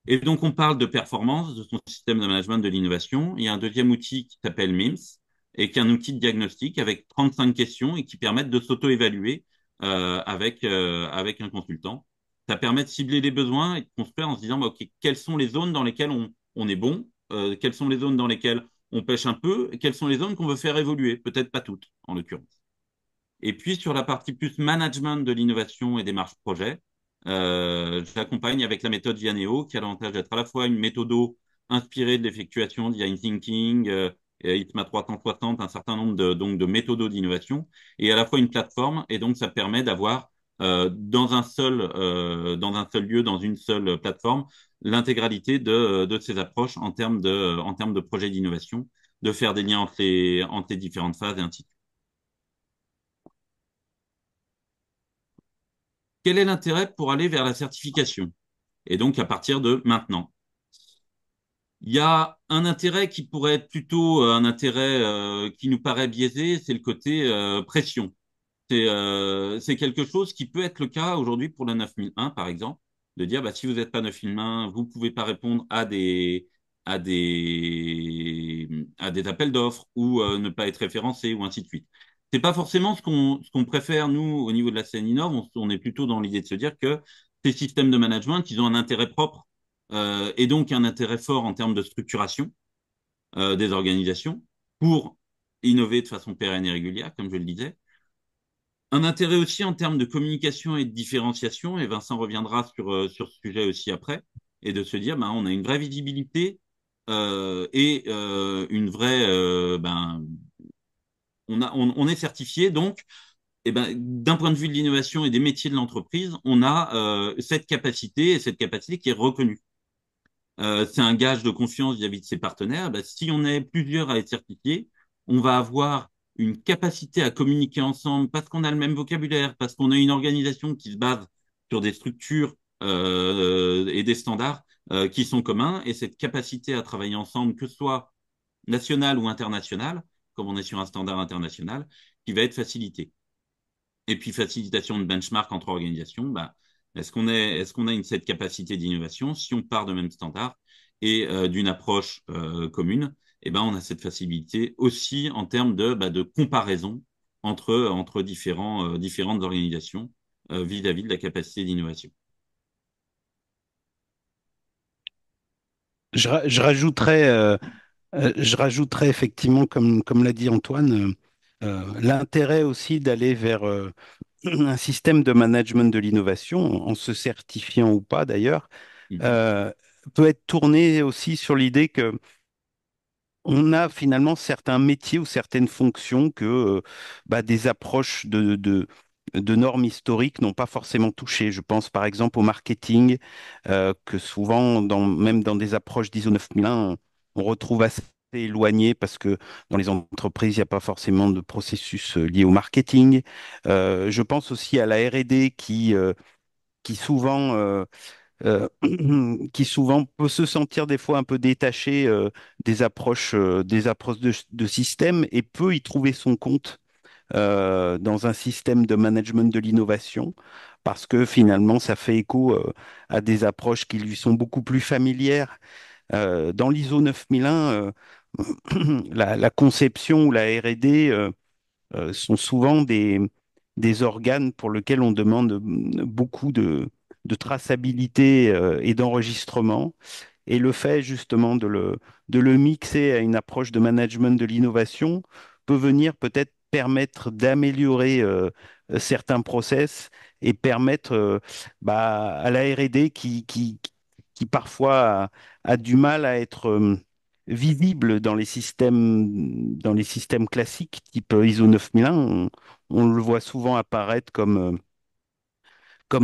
Et donc, on parle de performance de son système de management de l'innovation. Il y a un deuxième outil qui s'appelle MIMS et qui est un outil de diagnostic avec 35 questions et qui permettent de s'auto-évaluer avec un consultant. Ça permet de cibler les besoins et de construire en se disant, bah, OK, quelles sont les zones dans lesquelles on est bon, quelles sont les zones dans lesquelles on pêche un peu, et quelles sont les zones qu'on veut faire évoluer, peut-être pas toutes, en l'occurrence. Et puis sur la partie plus management de l'innovation et des marges projet, j'accompagne avec la méthode Vianeo, qui a l'avantage d'être à la fois une méthode inspirée de l'effectuation design thinking, ITMA 360, un certain nombre donc de méthodos d'innovation, et à la fois une plateforme. Et donc ça permet d'avoir dans un seul lieu, dans une seule plateforme, l'intégralité de ces approches en termes de projets d'innovation, de faire des liens entre les différentes phases et ainsi de suite. Quel est l'intérêt pour aller vers la certification? Et donc, à partir de maintenant. Il y a un intérêt qui pourrait être plutôt un intérêt qui nous paraît biaisé, c'est le côté pression. C'est quelque chose qui peut être le cas aujourd'hui pour la 9001, par exemple, de dire, bah, si vous n'êtes pas 9001, vous ne pouvez pas répondre à des appels d'offres ou ne pas être référencé ou ainsi de suite. C'est pas forcément ce qu'on préfère, nous, au niveau de la scène Innov. On est plutôt dans l'idée de se dire que ces systèmes de management, ils ont un intérêt propre et donc un intérêt fort en termes de structuration des organisations pour innover de façon pérenne et régulière, comme je le disais. Un intérêt aussi en termes de communication et de différenciation, et Vincent reviendra sur ce sujet aussi après, et de se dire, ben, on a une vraie visibilité une vraie, on est certifié, donc, et ben, d'un point de vue de l'innovation et des métiers de l'entreprise, on a cette capacité, et cette capacité qui est reconnue. C'est un gage de confiance vis-à-vis de ses partenaires. Ben, si on est plusieurs à être certifiés, on va avoir une capacité à communiquer ensemble parce qu'on a le même vocabulaire, parce qu'on a une organisation qui se base sur des structures et des standards qui sont communs et cette capacité à travailler ensemble, que ce soit national ou international, comme on est sur un standard international, qui va être facilité. Et puis facilitation de benchmark entre organisations, bah, est-ce qu'on a cette capacité d'innovation si on part de même standard et d'une approche commune, et ben on a cette facilité aussi en termes de comparaison entre différentes organisations vis-à-vis de la capacité d'innovation. Je rajouterais effectivement, comme l'a dit Antoine, l'intérêt aussi d'aller vers un système de management de l'innovation, en se certifiant ou pas d'ailleurs, Mhm. euh, peut être tourné aussi sur l'idée que on a finalement certains métiers ou certaines fonctions que des approches de normes historiques n'ont pas forcément touché. Je pense par exemple au marketing, que souvent, même dans des approches d'ISO 9001, on retrouve assez éloigné parce que dans les entreprises, il n'y a pas forcément de processus liés au marketing. Je pense aussi à la R&D qui souvent euh, qui souvent peut se sentir des fois un peu détaché des approches de système et peut y trouver son compte dans un système de management de l'innovation parce que finalement ça fait écho à des approches qui lui sont beaucoup plus familières. Dans l'ISO 9001, la conception ou la R&D sont souvent des organes pour lesquels on demande beaucoup de traçabilité et d'enregistrement. Et le fait justement de le mixer à une approche de management de l'innovation peut venir peut-être permettre d'améliorer certains process et permettre à la R&D qui parfois a du mal à être visible dans les systèmes classiques, type ISO 9001. On le voit souvent apparaître comme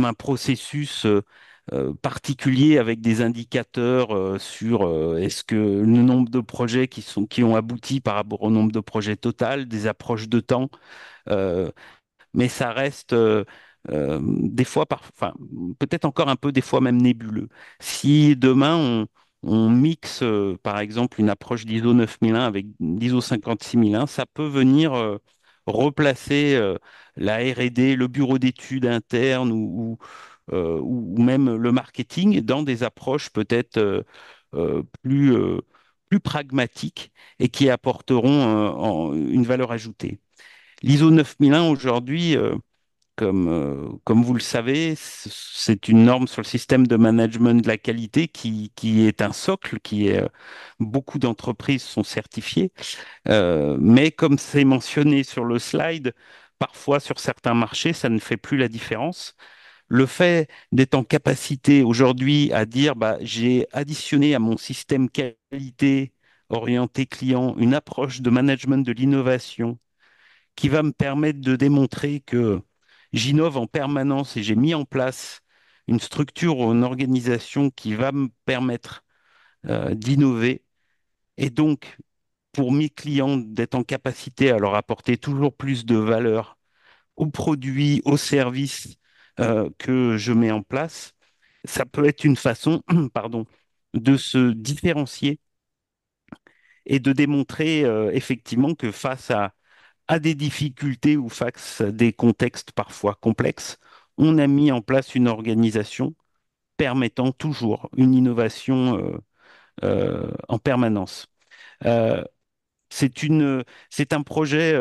un processus particulier avec des indicateurs sur est-ce que le nombre de projets qui ont abouti par rapport au nombre de projets total, des approches de temps. euh, mais ça reste des fois, enfin, peut-être encore un peu des fois même nébuleux. Si demain on mixe par exemple une approche d'ISO 9001 avec l'ISO 56001, ça peut venir replacer la R&D, le bureau d'études interne ou même le marketing dans des approches peut-être plus pragmatiques et qui apporteront une valeur ajoutée. L'ISO 9001 aujourd'hui, comme vous le savez, c'est une norme sur le système de management de la qualité qui est un socle, beaucoup d'entreprises sont certifiées, mais comme c'est mentionné sur le slide, parfois sur certains marchés, ça ne fait plus la différence. Le fait d'être en capacité aujourd'hui à dire, bah, j'ai additionné à mon système qualité orienté client une approche de management de l'innovation qui va me permettre de démontrer que j'innove en permanence et j'ai mis en place une structure ou une organisation qui va me permettre d'innover et donc pour mes clients d'être en capacité à leur apporter toujours plus de valeur aux produits, aux services que je mets en place. Ça peut être une façon, pardon, de se différencier et de démontrer effectivement que face à des difficultés ou face à des contextes parfois complexes, on a mis en place une organisation permettant toujours une innovation en permanence. Euh, c'est un projet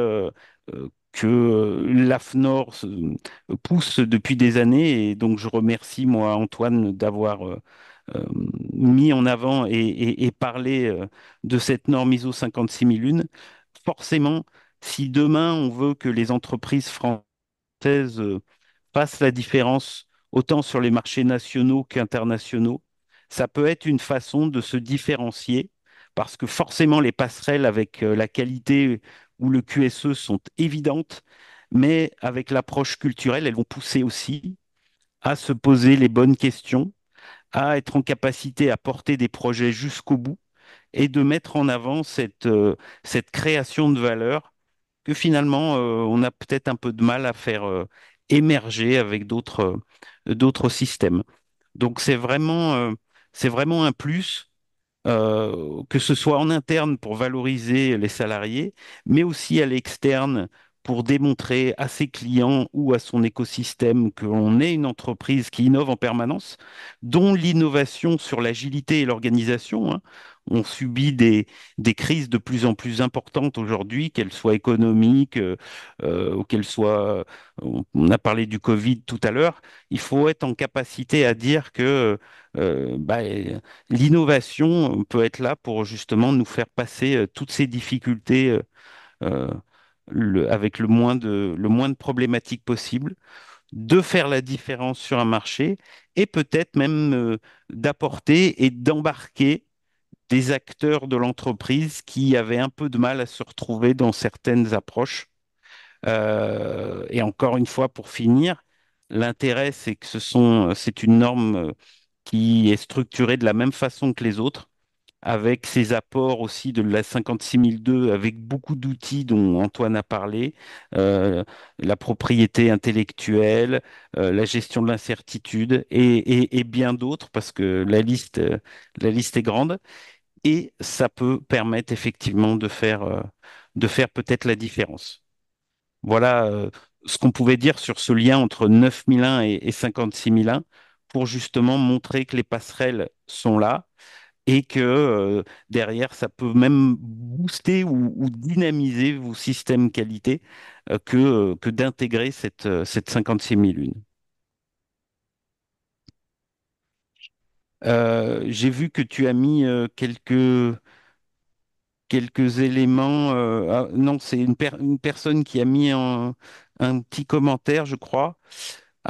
que l'AFNOR pousse depuis des années et donc je remercie moi Antoine d'avoir euh, mis en avant et parlé de cette norme ISO 56001. Forcément, si demain on veut que les entreprises françaises fassent la différence autant sur les marchés nationaux qu'internationaux, ça peut être une façon de se différencier parce que forcément les passerelles avec la qualité ou le QSE sont évidentes, mais avec l'approche culturelle, elles vont pousser aussi à se poser les bonnes questions, à être en capacité à porter des projets jusqu'au bout et de mettre en avant cette création de valeur que finalement on a peut-être un peu de mal à faire émerger avec d'autres systèmes. Donc c'est vraiment c'est vraiment un plus que ce soit en interne pour valoriser les salariés, mais aussi à l'externe pour démontrer à ses clients ou à son écosystème qu'on est une entreprise qui innove en permanence, dont l'innovation sur l'agilité et l'organisation, hein. On subit des crises de plus en plus importantes aujourd'hui, qu'elles soient économiques ou qu'elles soient... on a parlé du Covid tout à l'heure. Il faut être en capacité à dire que bah, l'innovation peut être là pour justement nous faire passer toutes ces difficultés euh, avec le moins de problématiques possible, de faire la différence sur un marché et peut-être même d'apporter et d'embarquer des acteurs de l'entreprise qui avaient un peu de mal à se retrouver dans certaines approches. Et encore une fois, pour finir, l'intérêt, c'est que c'est une norme qui est structurée de la même façon que les autres avec ses apports aussi de la 56002, avec beaucoup d'outils dont Antoine a parlé, euh, la propriété intellectuelle, la gestion de l'incertitude et bien d'autres, parce que la liste est grande, et ça peut permettre effectivement de faire peut-être la différence. Voilà ce qu'on pouvait dire sur ce lien entre 9001 et 56001 pour justement montrer que les passerelles sont là et que derrière, ça peut même booster ou dynamiser vos systèmes qualité que d'intégrer cette 56 001. J'ai vu que tu as mis quelques éléments. Non, c'est une personne qui a mis un petit commentaire, je crois,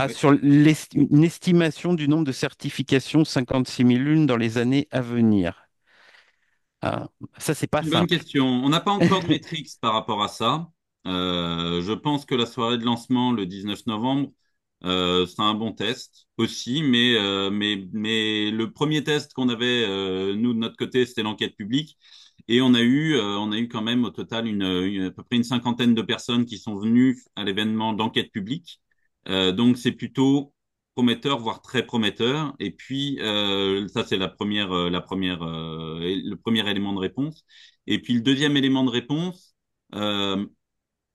Oui. sur une estimation du nombre de certifications 56 001 dans les années à venir. Ah, ça, c'est pas Une bonne simple. question. On n'a pas encore de métriques par rapport à ça. Je pense que la soirée de lancement, le 19 novembre, sera un bon test aussi, mais le premier test qu'on avait, nous, de notre côté, c'était l'enquête publique. Et on a eu quand même au total à peu près une cinquantaine de personnes qui sont venues à l'événement d'enquête publique. Donc, c'est plutôt prometteur, voire très prometteur. Et puis, ça, c'est le premier élément de réponse. Et puis le deuxième élément de réponse, euh,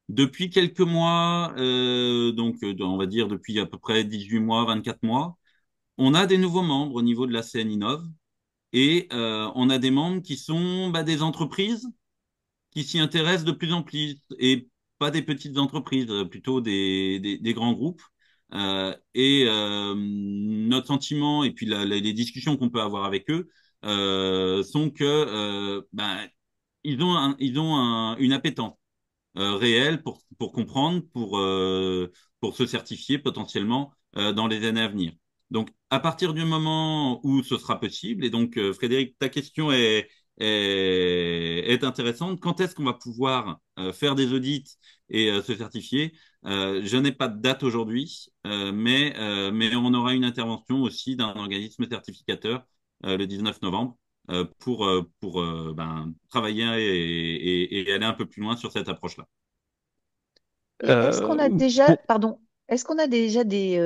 depuis quelques mois, on va dire depuis à peu près 18 mois, 24 mois, on a des nouveaux membres au niveau de la CN Innov et on a des membres qui sont des entreprises qui s'y intéressent de plus en plus et pas des petites entreprises, plutôt des grands groupes. Notre sentiment et puis les discussions qu'on peut avoir avec eux sont que ils ont une appétence réelle pour comprendre, pour se certifier potentiellement dans les années à venir. Donc, à partir du moment où ce sera possible, et donc Frédéric, ta question est intéressante. Quand est-ce qu'on va pouvoir faire des audits et se certifier? Je n'ai pas de date aujourd'hui, mais on aura une intervention aussi d'un organisme certificateur le 19 novembre pour travailler et aller un peu plus loin sur cette approche-là. Et est-ce qu'on a déjà, Bon, pardon, est-ce qu'on a déjà des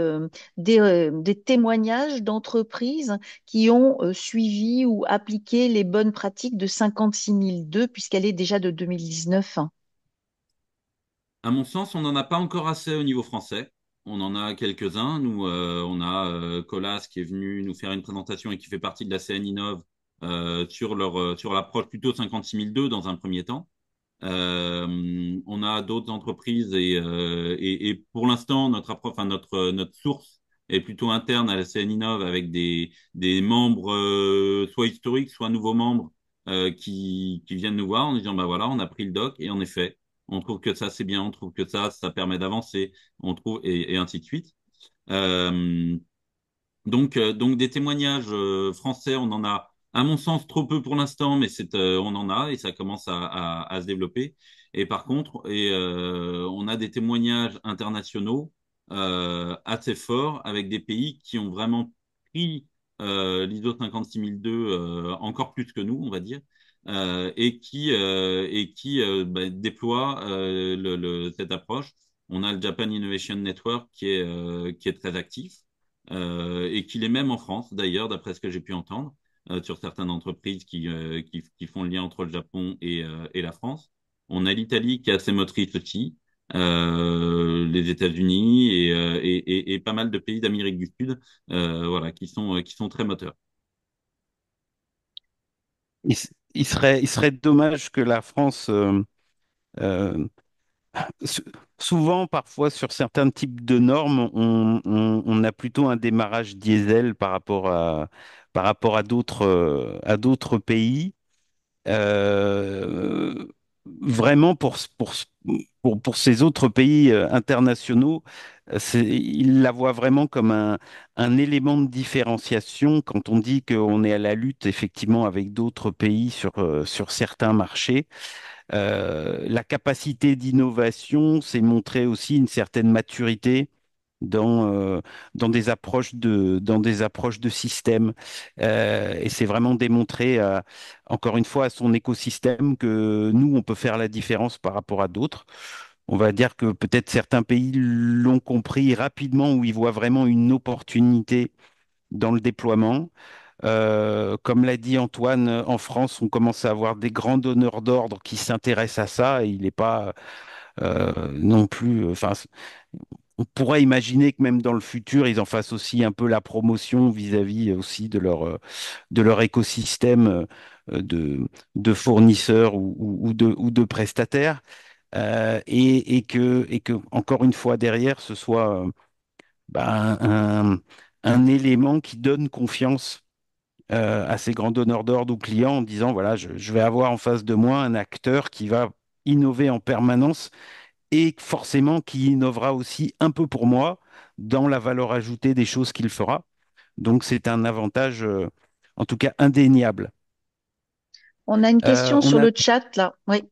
témoignages d'entreprises qui ont suivi ou appliqué les bonnes pratiques de 56 002 puisqu'elle est déjà de 2019? À mon sens, on n'en a pas encore assez au niveau français. On en a quelques-uns. Nous, on a Colas qui est venu nous faire une présentation et qui fait partie de la CN Innov sur l'approche plutôt 56 002 dans un premier temps. On a d'autres entreprises et pour l'instant, notre source est plutôt interne à la CN Innov avec des membres soit historiques, soit nouveaux membres qui viennent nous voir en disant, bah voilà, on a pris le doc et en effet, on trouve que ça c'est bien, on trouve que ça permet d'avancer, on trouve et ainsi de suite. Euh, donc des témoignages français, on en a, à mon sens, trop peu pour l'instant, mais on en a et ça commence à se développer. Et par contre, on a des témoignages internationaux assez forts avec des pays qui ont vraiment pris l'ISO 56002 encore plus que nous, on va dire, déploient cette approche. On a le Japan Innovation Network qui est très actif. et qu'il est même en France, d'ailleurs, d'après ce que j'ai pu entendre, sur certaines entreprises qui font le lien entre le Japon et la France. On a l'Italie qui est assez motrice aussi, les États-Unis et pas mal de pays d'Amérique du Sud, voilà, qui sont très moteurs. Il serait dommage que la France, euh, sou- souvent, parfois, sur certains types de normes, on a plutôt un démarrage diesel par rapport à d'autres pays. Euh, Vraiment, pour ces autres pays internationaux, ils la voient vraiment comme un élément de différenciation quand on dit qu'on est à la lutte, effectivement, avec d'autres pays sur certains marchés. La capacité d'innovation, c'est montrer aussi une certaine maturité dans, dans dans des approches de système. Et c'est vraiment démontrer, encore une fois, à son écosystème que nous, on peut faire la différence par rapport à d'autres. On va dire que peut-être certains pays l'ont compris rapidement, où ils voient vraiment une opportunité dans le déploiement. Comme l'a dit Antoine, en France, on commence à avoir des grands donneurs d'ordre qui s'intéressent à ça. Et il n'est pas non plus. Enfin, on pourrait imaginer que même dans le futur, ils en fassent aussi un peu la promotion vis-à-vis aussi de leur écosystème de fournisseurs ou de prestataires. Et que, encore une fois, derrière, ce soit bah, un élément qui donne confiance à ces grands donneurs d'ordre ou clients en disant, voilà, je vais avoir en face de moi un acteur qui va innover en permanence et forcément qui innovera aussi un peu pour moi dans la valeur ajoutée des choses qu'il fera. Donc c'est un avantage, en tout cas indéniable. On a une question On sur a... le chat là, oui,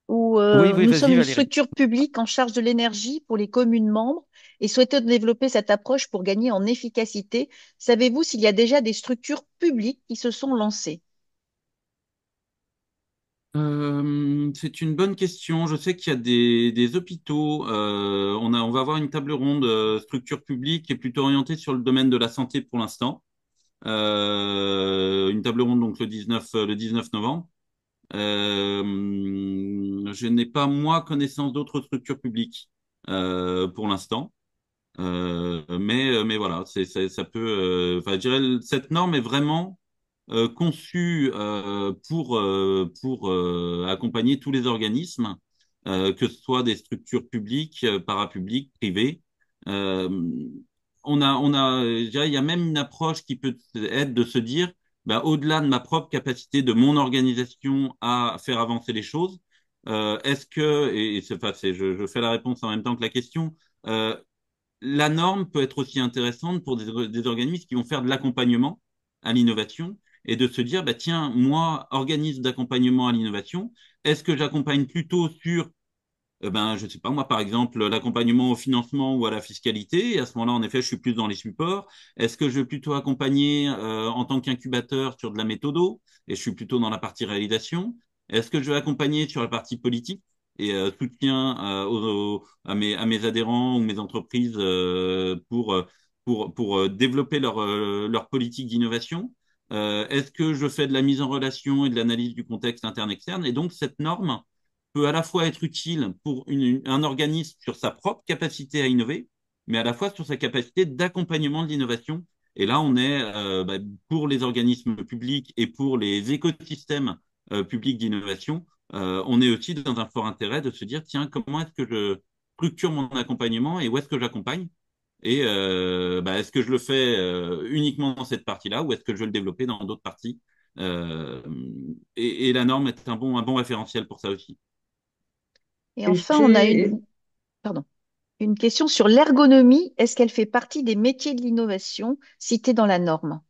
où Oui, oui, nous sommes vas-y une Valérie. structure publique en charge de l'énergie pour les communes membres et souhaitons développer cette approche pour gagner en efficacité. Savez-vous s'il y a déjà des structures publiques qui se sont lancées? C'est une bonne question. Je sais qu'il y a des hôpitaux. On va avoir une table ronde structure publique qui est plutôt orientée sur le domaine de la santé pour l'instant. Une table ronde donc le 19 novembre. Je n'ai pas moi connaissance d'autres structures publiques pour l'instant. Mais voilà, ça peut. Enfin, je dirais, cette norme est vraiment conçu pour accompagner tous les organismes, que ce soit des structures publiques, parapubliques, privées. Euh, je dirais, il y a même une approche qui peut être de se dire, bah, au-delà de ma propre capacité, de mon organisation à faire avancer les choses, est-ce que, et c'est, enfin, je fais la réponse en même temps que la question, euh, la norme peut être aussi intéressante pour des organismes qui vont faire de l'accompagnement à l'innovation et de se dire, bah, tiens, moi, organisme d'accompagnement à l'innovation, est-ce que j'accompagne plutôt sur, ben, je sais pas, moi, par exemple, l'accompagnement au financement ou à la fiscalité, et à ce moment-là, en effet, je suis plus dans les supports. Est-ce que je vais plutôt accompagner en tant qu'incubateur sur de la méthodo, et je suis plutôt dans la partie réalisation? Est-ce que je vais accompagner sur la partie politique et soutien à mes adhérents ou mes entreprises pour développer leur politique d'innovation? Est-ce que je fais de la mise en relation et de l'analyse du contexte interne-externe? Et donc, cette norme peut à la fois être utile pour un organisme sur sa propre capacité à innover, mais à la fois sur sa capacité d'accompagnement de l'innovation. Et là, on est bah, pour les organismes publics et pour les écosystèmes publics d'innovation, on est aussi dans un fort intérêt de se dire, tiens, comment est-ce que je structure mon accompagnement et où est-ce que j'accompagne? Et bah, est-ce que je le fais uniquement dans cette partie-là ou est-ce que je veux le développer dans d'autres parties? Euh, et la norme est un bon référentiel pour ça aussi. Et Et enfin, on a j'ai pardon, une question sur l'ergonomie. Est-ce qu'elle fait partie des métiers de l'innovation cités dans la norme?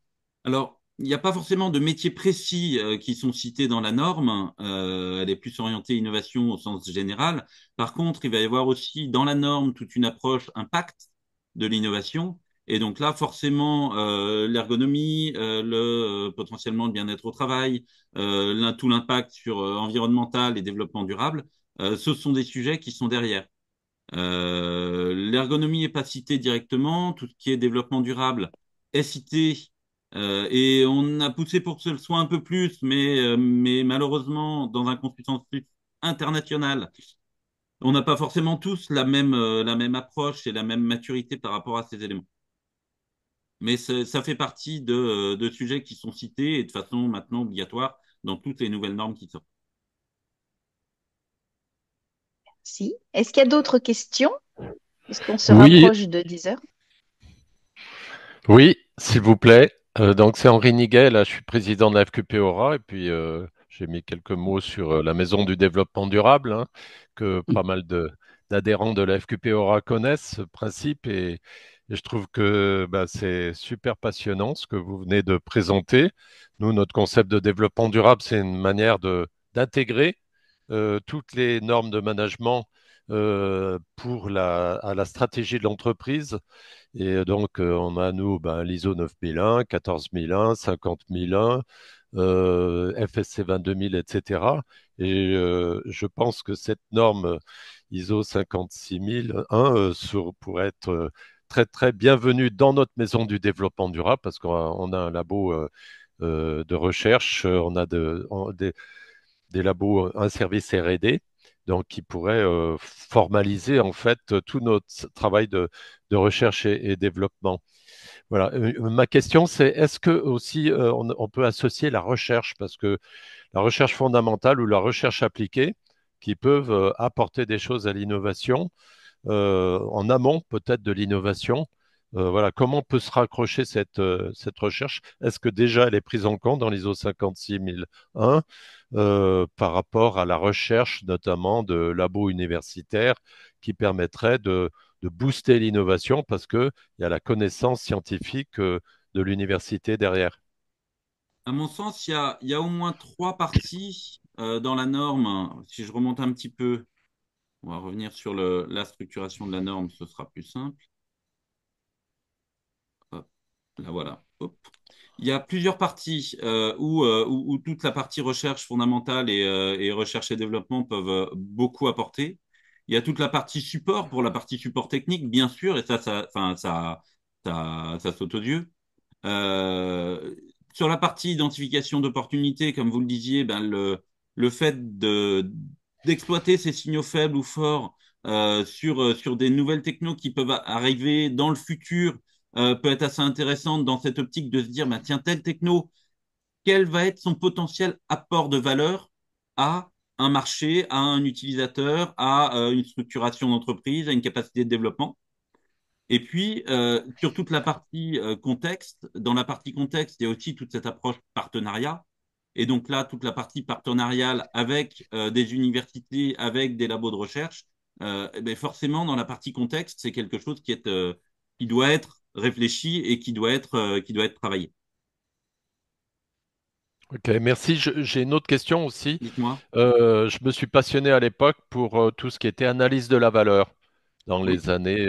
Alors, il n'y a pas forcément de métiers précis qui sont cités dans la norme. Elle est plus orientée innovation au sens général. Par contre, il va y avoir aussi dans la norme toute une approche impact de l'innovation. Et donc là, forcément, l'ergonomie, potentiellement le bien-être au travail, tout l'impact sur environnemental et développement durable, ce sont des sujets qui sont derrière. L'ergonomie n'est pas citée directement, tout ce qui est développement durable est cité, et on a poussé pour que ce le soit un peu plus, mais malheureusement, dans un consensus international, on n'a pas forcément tous la même approche et la même maturité par rapport à ces éléments. Mais ça fait partie de sujets qui sont cités et de façon maintenant obligatoire dans toutes les nouvelles normes qui sortent. Si. Est-ce qu'il y a d'autres questions? Est-ce qu'on se Oui, rapproche de 10 heures? oui, s'il vous plaît. Donc c'est Henri Niguet, là je suis président de la FQP Aura et puis j'ai mis quelques mots sur la Maison du développement durable, hein, que pas mal d'adhérents de la FQP Aura connaissent ce principe et je trouve que bah, c'est super passionnant ce que vous venez de présenter. Nous, notre concept de développement durable, c'est une manière de d'intégrer toutes les normes de management pour à la stratégie de l'entreprise et donc, on a, nous, ben, l'ISO 9001, 14001, 50001, FSC 22000, etc. Et je pense que cette norme ISO 56001 pourrait être très, très bienvenue dans notre maison du développement durable parce qu'on a un labo de recherche, on a des labos, un service R&D, donc qui pourrait formaliser en fait tout notre travail de recherche et développement. Voilà. Ma question, c'est est-ce que aussi on peut associer la recherche, parce que la recherche fondamentale ou la recherche appliquée, qui peuvent apporter des choses à l'innovation, en amont peut-être de l'innovation. Voilà, comment peut se raccrocher cette recherche? Est-ce que déjà elle est prise en compte dans l'ISO 56001 par rapport à la recherche notamment de labos universitaires qui permettraient de booster l'innovation parce qu'il y a la connaissance scientifique de l'université derrière. À mon sens, il y a au moins trois parties dans la norme. Si je remonte un petit peu, on va revenir sur la structuration de la norme, ce sera plus simple. Hop, là voilà. Hop. Il y a plusieurs parties où toute la partie recherche fondamentale et recherche et développement peuvent beaucoup apporter. Il y a toute la partie support pour la partie support technique, bien sûr, et enfin, ça saute aux yeux. Euh, Sur la partie identification d'opportunités, comme vous le disiez, ben le fait d'exploiter ces signaux faibles ou forts sur des nouvelles technos qui peuvent arriver dans le futur peut être assez intéressante dans cette optique de se dire, ben, tiens, tel techno, quel va être son potentiel apport de valeur à un marché, à un utilisateur, à une structuration d'entreprise, à une capacité de développement. Et puis, sur toute la partie contexte, dans la partie contexte, il y a aussi toute cette approche partenariat. Et donc là, toute la partie partenariale avec des universités, avec des labos de recherche, eh ben forcément, dans la partie contexte, c'est quelque chose qui doit être réfléchi et qui doit être travaillé. Ok, merci. J'ai une autre question aussi. Dites-moi. Je me suis passionné à l'époque pour tout ce qui était analyse de la valeur dans Oui. les années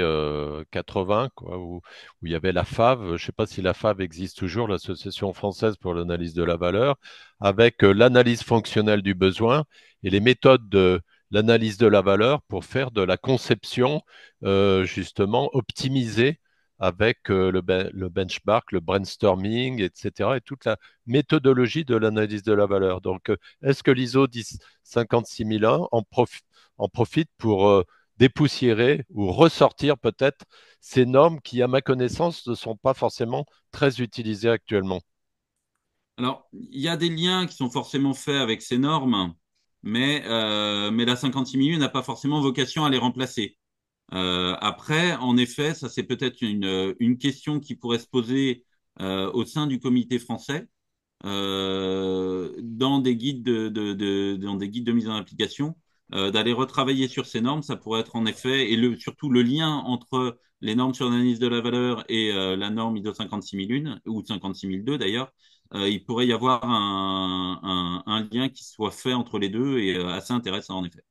80, quoi, où il y avait la FAV. Je ne sais pas si la FAV existe toujours, l'Association française pour l'analyse de la valeur, avec l'analyse fonctionnelle du besoin et les méthodes de l'analyse de la valeur pour faire de la conception justement optimisée avec le benchmark, le brainstorming, etc. et toute la méthodologie de l'analyse de la valeur. Donc, est-ce que l'ISO 56001 en profite pour dépoussiérer ou ressortir peut-être ces normes qui, à ma connaissance, ne sont pas forcément très utilisées actuellement? Alors, il y a des liens qui sont forcément faits avec ces normes, mais la 56 000 n'a pas forcément vocation à les remplacer. Après, en effet, ça c'est peut-être une question qui pourrait se poser au sein du comité français dans des guides dans des guides de mise en application, d'aller retravailler sur ces normes. Ça pourrait être en effet, et surtout le lien entre les normes sur l'analyse de la valeur et la norme ISO 56001 ou 56002 d'ailleurs. Il pourrait y avoir un lien qui soit fait entre les deux et assez intéressant en effet.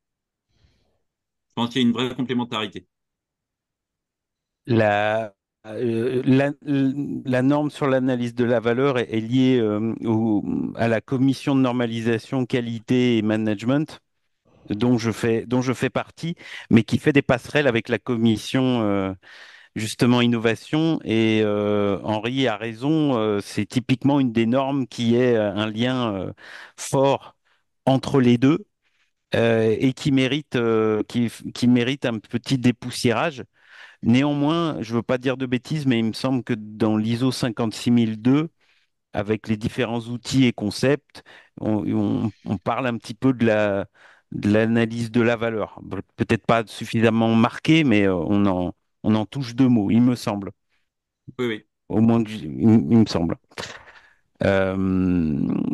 Je pense qu'il y a une vraie complémentarité. La, la norme sur l'analyse de la valeur est liée à la commission de normalisation qualité et management. dont je fais partie, mais qui fait des passerelles avec la commission justement innovation. Et Henri a raison, c'est typiquement une des normes qui est un lien fort entre les deux et qui mérite un petit dépoussiérage. Néanmoins, je ne veux pas dire de bêtises, mais il me semble que dans l'ISO 56002, avec les différents outils et concepts, on parle un petit peu de l'analyse de la valeur. Peut-être pas suffisamment marqué, mais on en touche deux mots, il me semble. Oui, oui, Au moins, il me semble. Euh,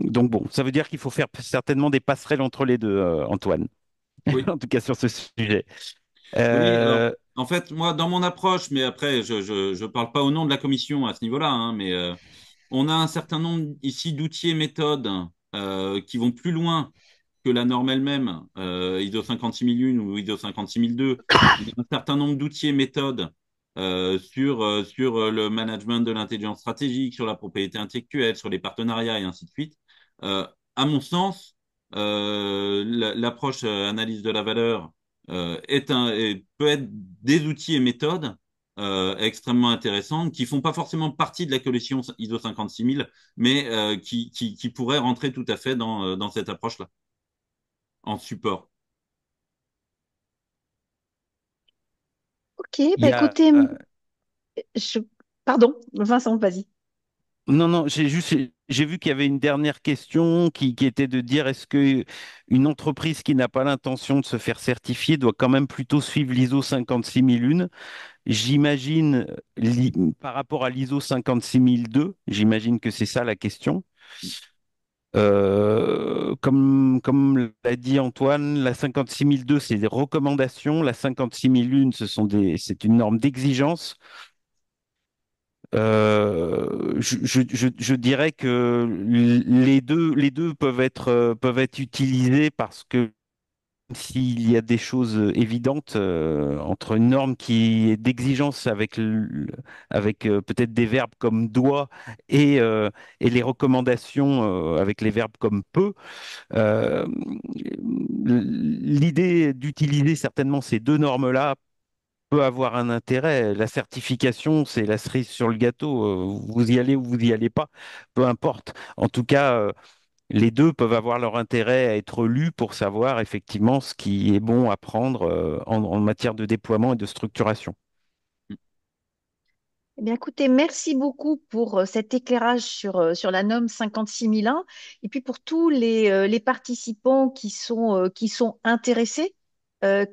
donc bon, ça veut dire qu'il faut faire certainement des passerelles entre les deux, Antoine, oui. en tout cas sur ce sujet. Oui, alors, Euh, en fait, moi, dans mon approche, mais après, je parle pas au nom de la commission à ce niveau-là, hein, mais on a un certain nombre ici d'outils et méthodes qui vont plus loin que la norme elle-même, ISO 56001 ou ISO 56002. On a un certain nombre d'outils et méthodes sur le management de l'intelligence stratégique, sur la propriété intellectuelle, sur les partenariats et ainsi de suite. À mon sens, l'approche analyse de la valeur peut être des outils et méthodes extrêmement intéressantes qui font pas forcément partie de la collection ISO 56000, mais qui pourraient rentrer tout à fait dans cette approche-là, en support. Ok, il bah y a, écoutez, je... pardon, Vincent, vas-y. Non, non, j'ai vu qu'il y avait une dernière question qui était de dire est-ce que une entreprise qui n'a pas l'intention de se faire certifier doit quand même plutôt suivre l'ISO 56001? J'imagine, par rapport à l'ISO 56002, j'imagine que c'est ça la question. Comme l'a dit Antoine, la 56002, c'est des recommandations. La 56001, c'est une norme d'exigence. Je dirais que les deux peuvent être utilisés parce que s'il y a des choses évidentes entre une norme qui est d'exigence avec peut-être des verbes comme doit et les recommandations avec les verbes comme peut, euh, l'idée d'utiliser certainement ces deux normes-là peut avoir un intérêt. La certification, c'est la cerise sur le gâteau. Vous y allez ou vous y allez pas, peu importe. En tout cas, les deux peuvent avoir leur intérêt à être lus pour savoir effectivement ce qui est bon à prendre en matière de déploiement et de structuration. Eh bien, écoutez, merci beaucoup pour cet éclairage sur la norme 56001 et puis pour tous les participants qui sont intéressés.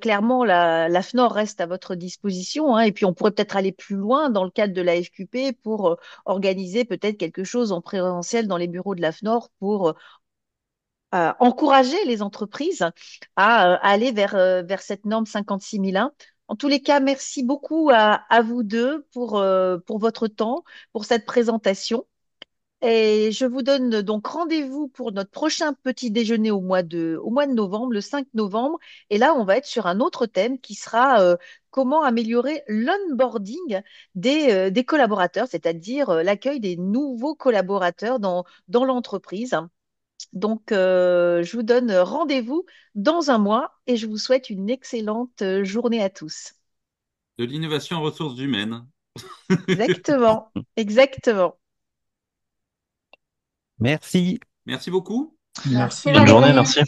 Clairement, la FNOR reste à votre disposition, hein, et puis on pourrait peut-être aller plus loin dans le cadre de la FQP pour organiser peut-être quelque chose en présentiel dans les bureaux de la FNOR pour encourager les entreprises à aller vers cette norme 56001. En tous les cas, merci beaucoup à vous deux pour votre temps, pour cette présentation. Et je vous donne donc rendez-vous pour notre prochain petit déjeuner au mois de novembre, le 5 novembre. Et là, on va être sur un autre thème qui sera comment améliorer l'onboarding des collaborateurs, c'est-à-dire l'accueil des nouveaux collaborateurs dans l'entreprise. Donc, je vous donne rendez-vous dans un mois et je vous souhaite une excellente journée à tous. De l'innovation en ressources humaines. Exactement, exactement. Merci. Merci beaucoup. Merci, Bonne bonne journée, journée. merci.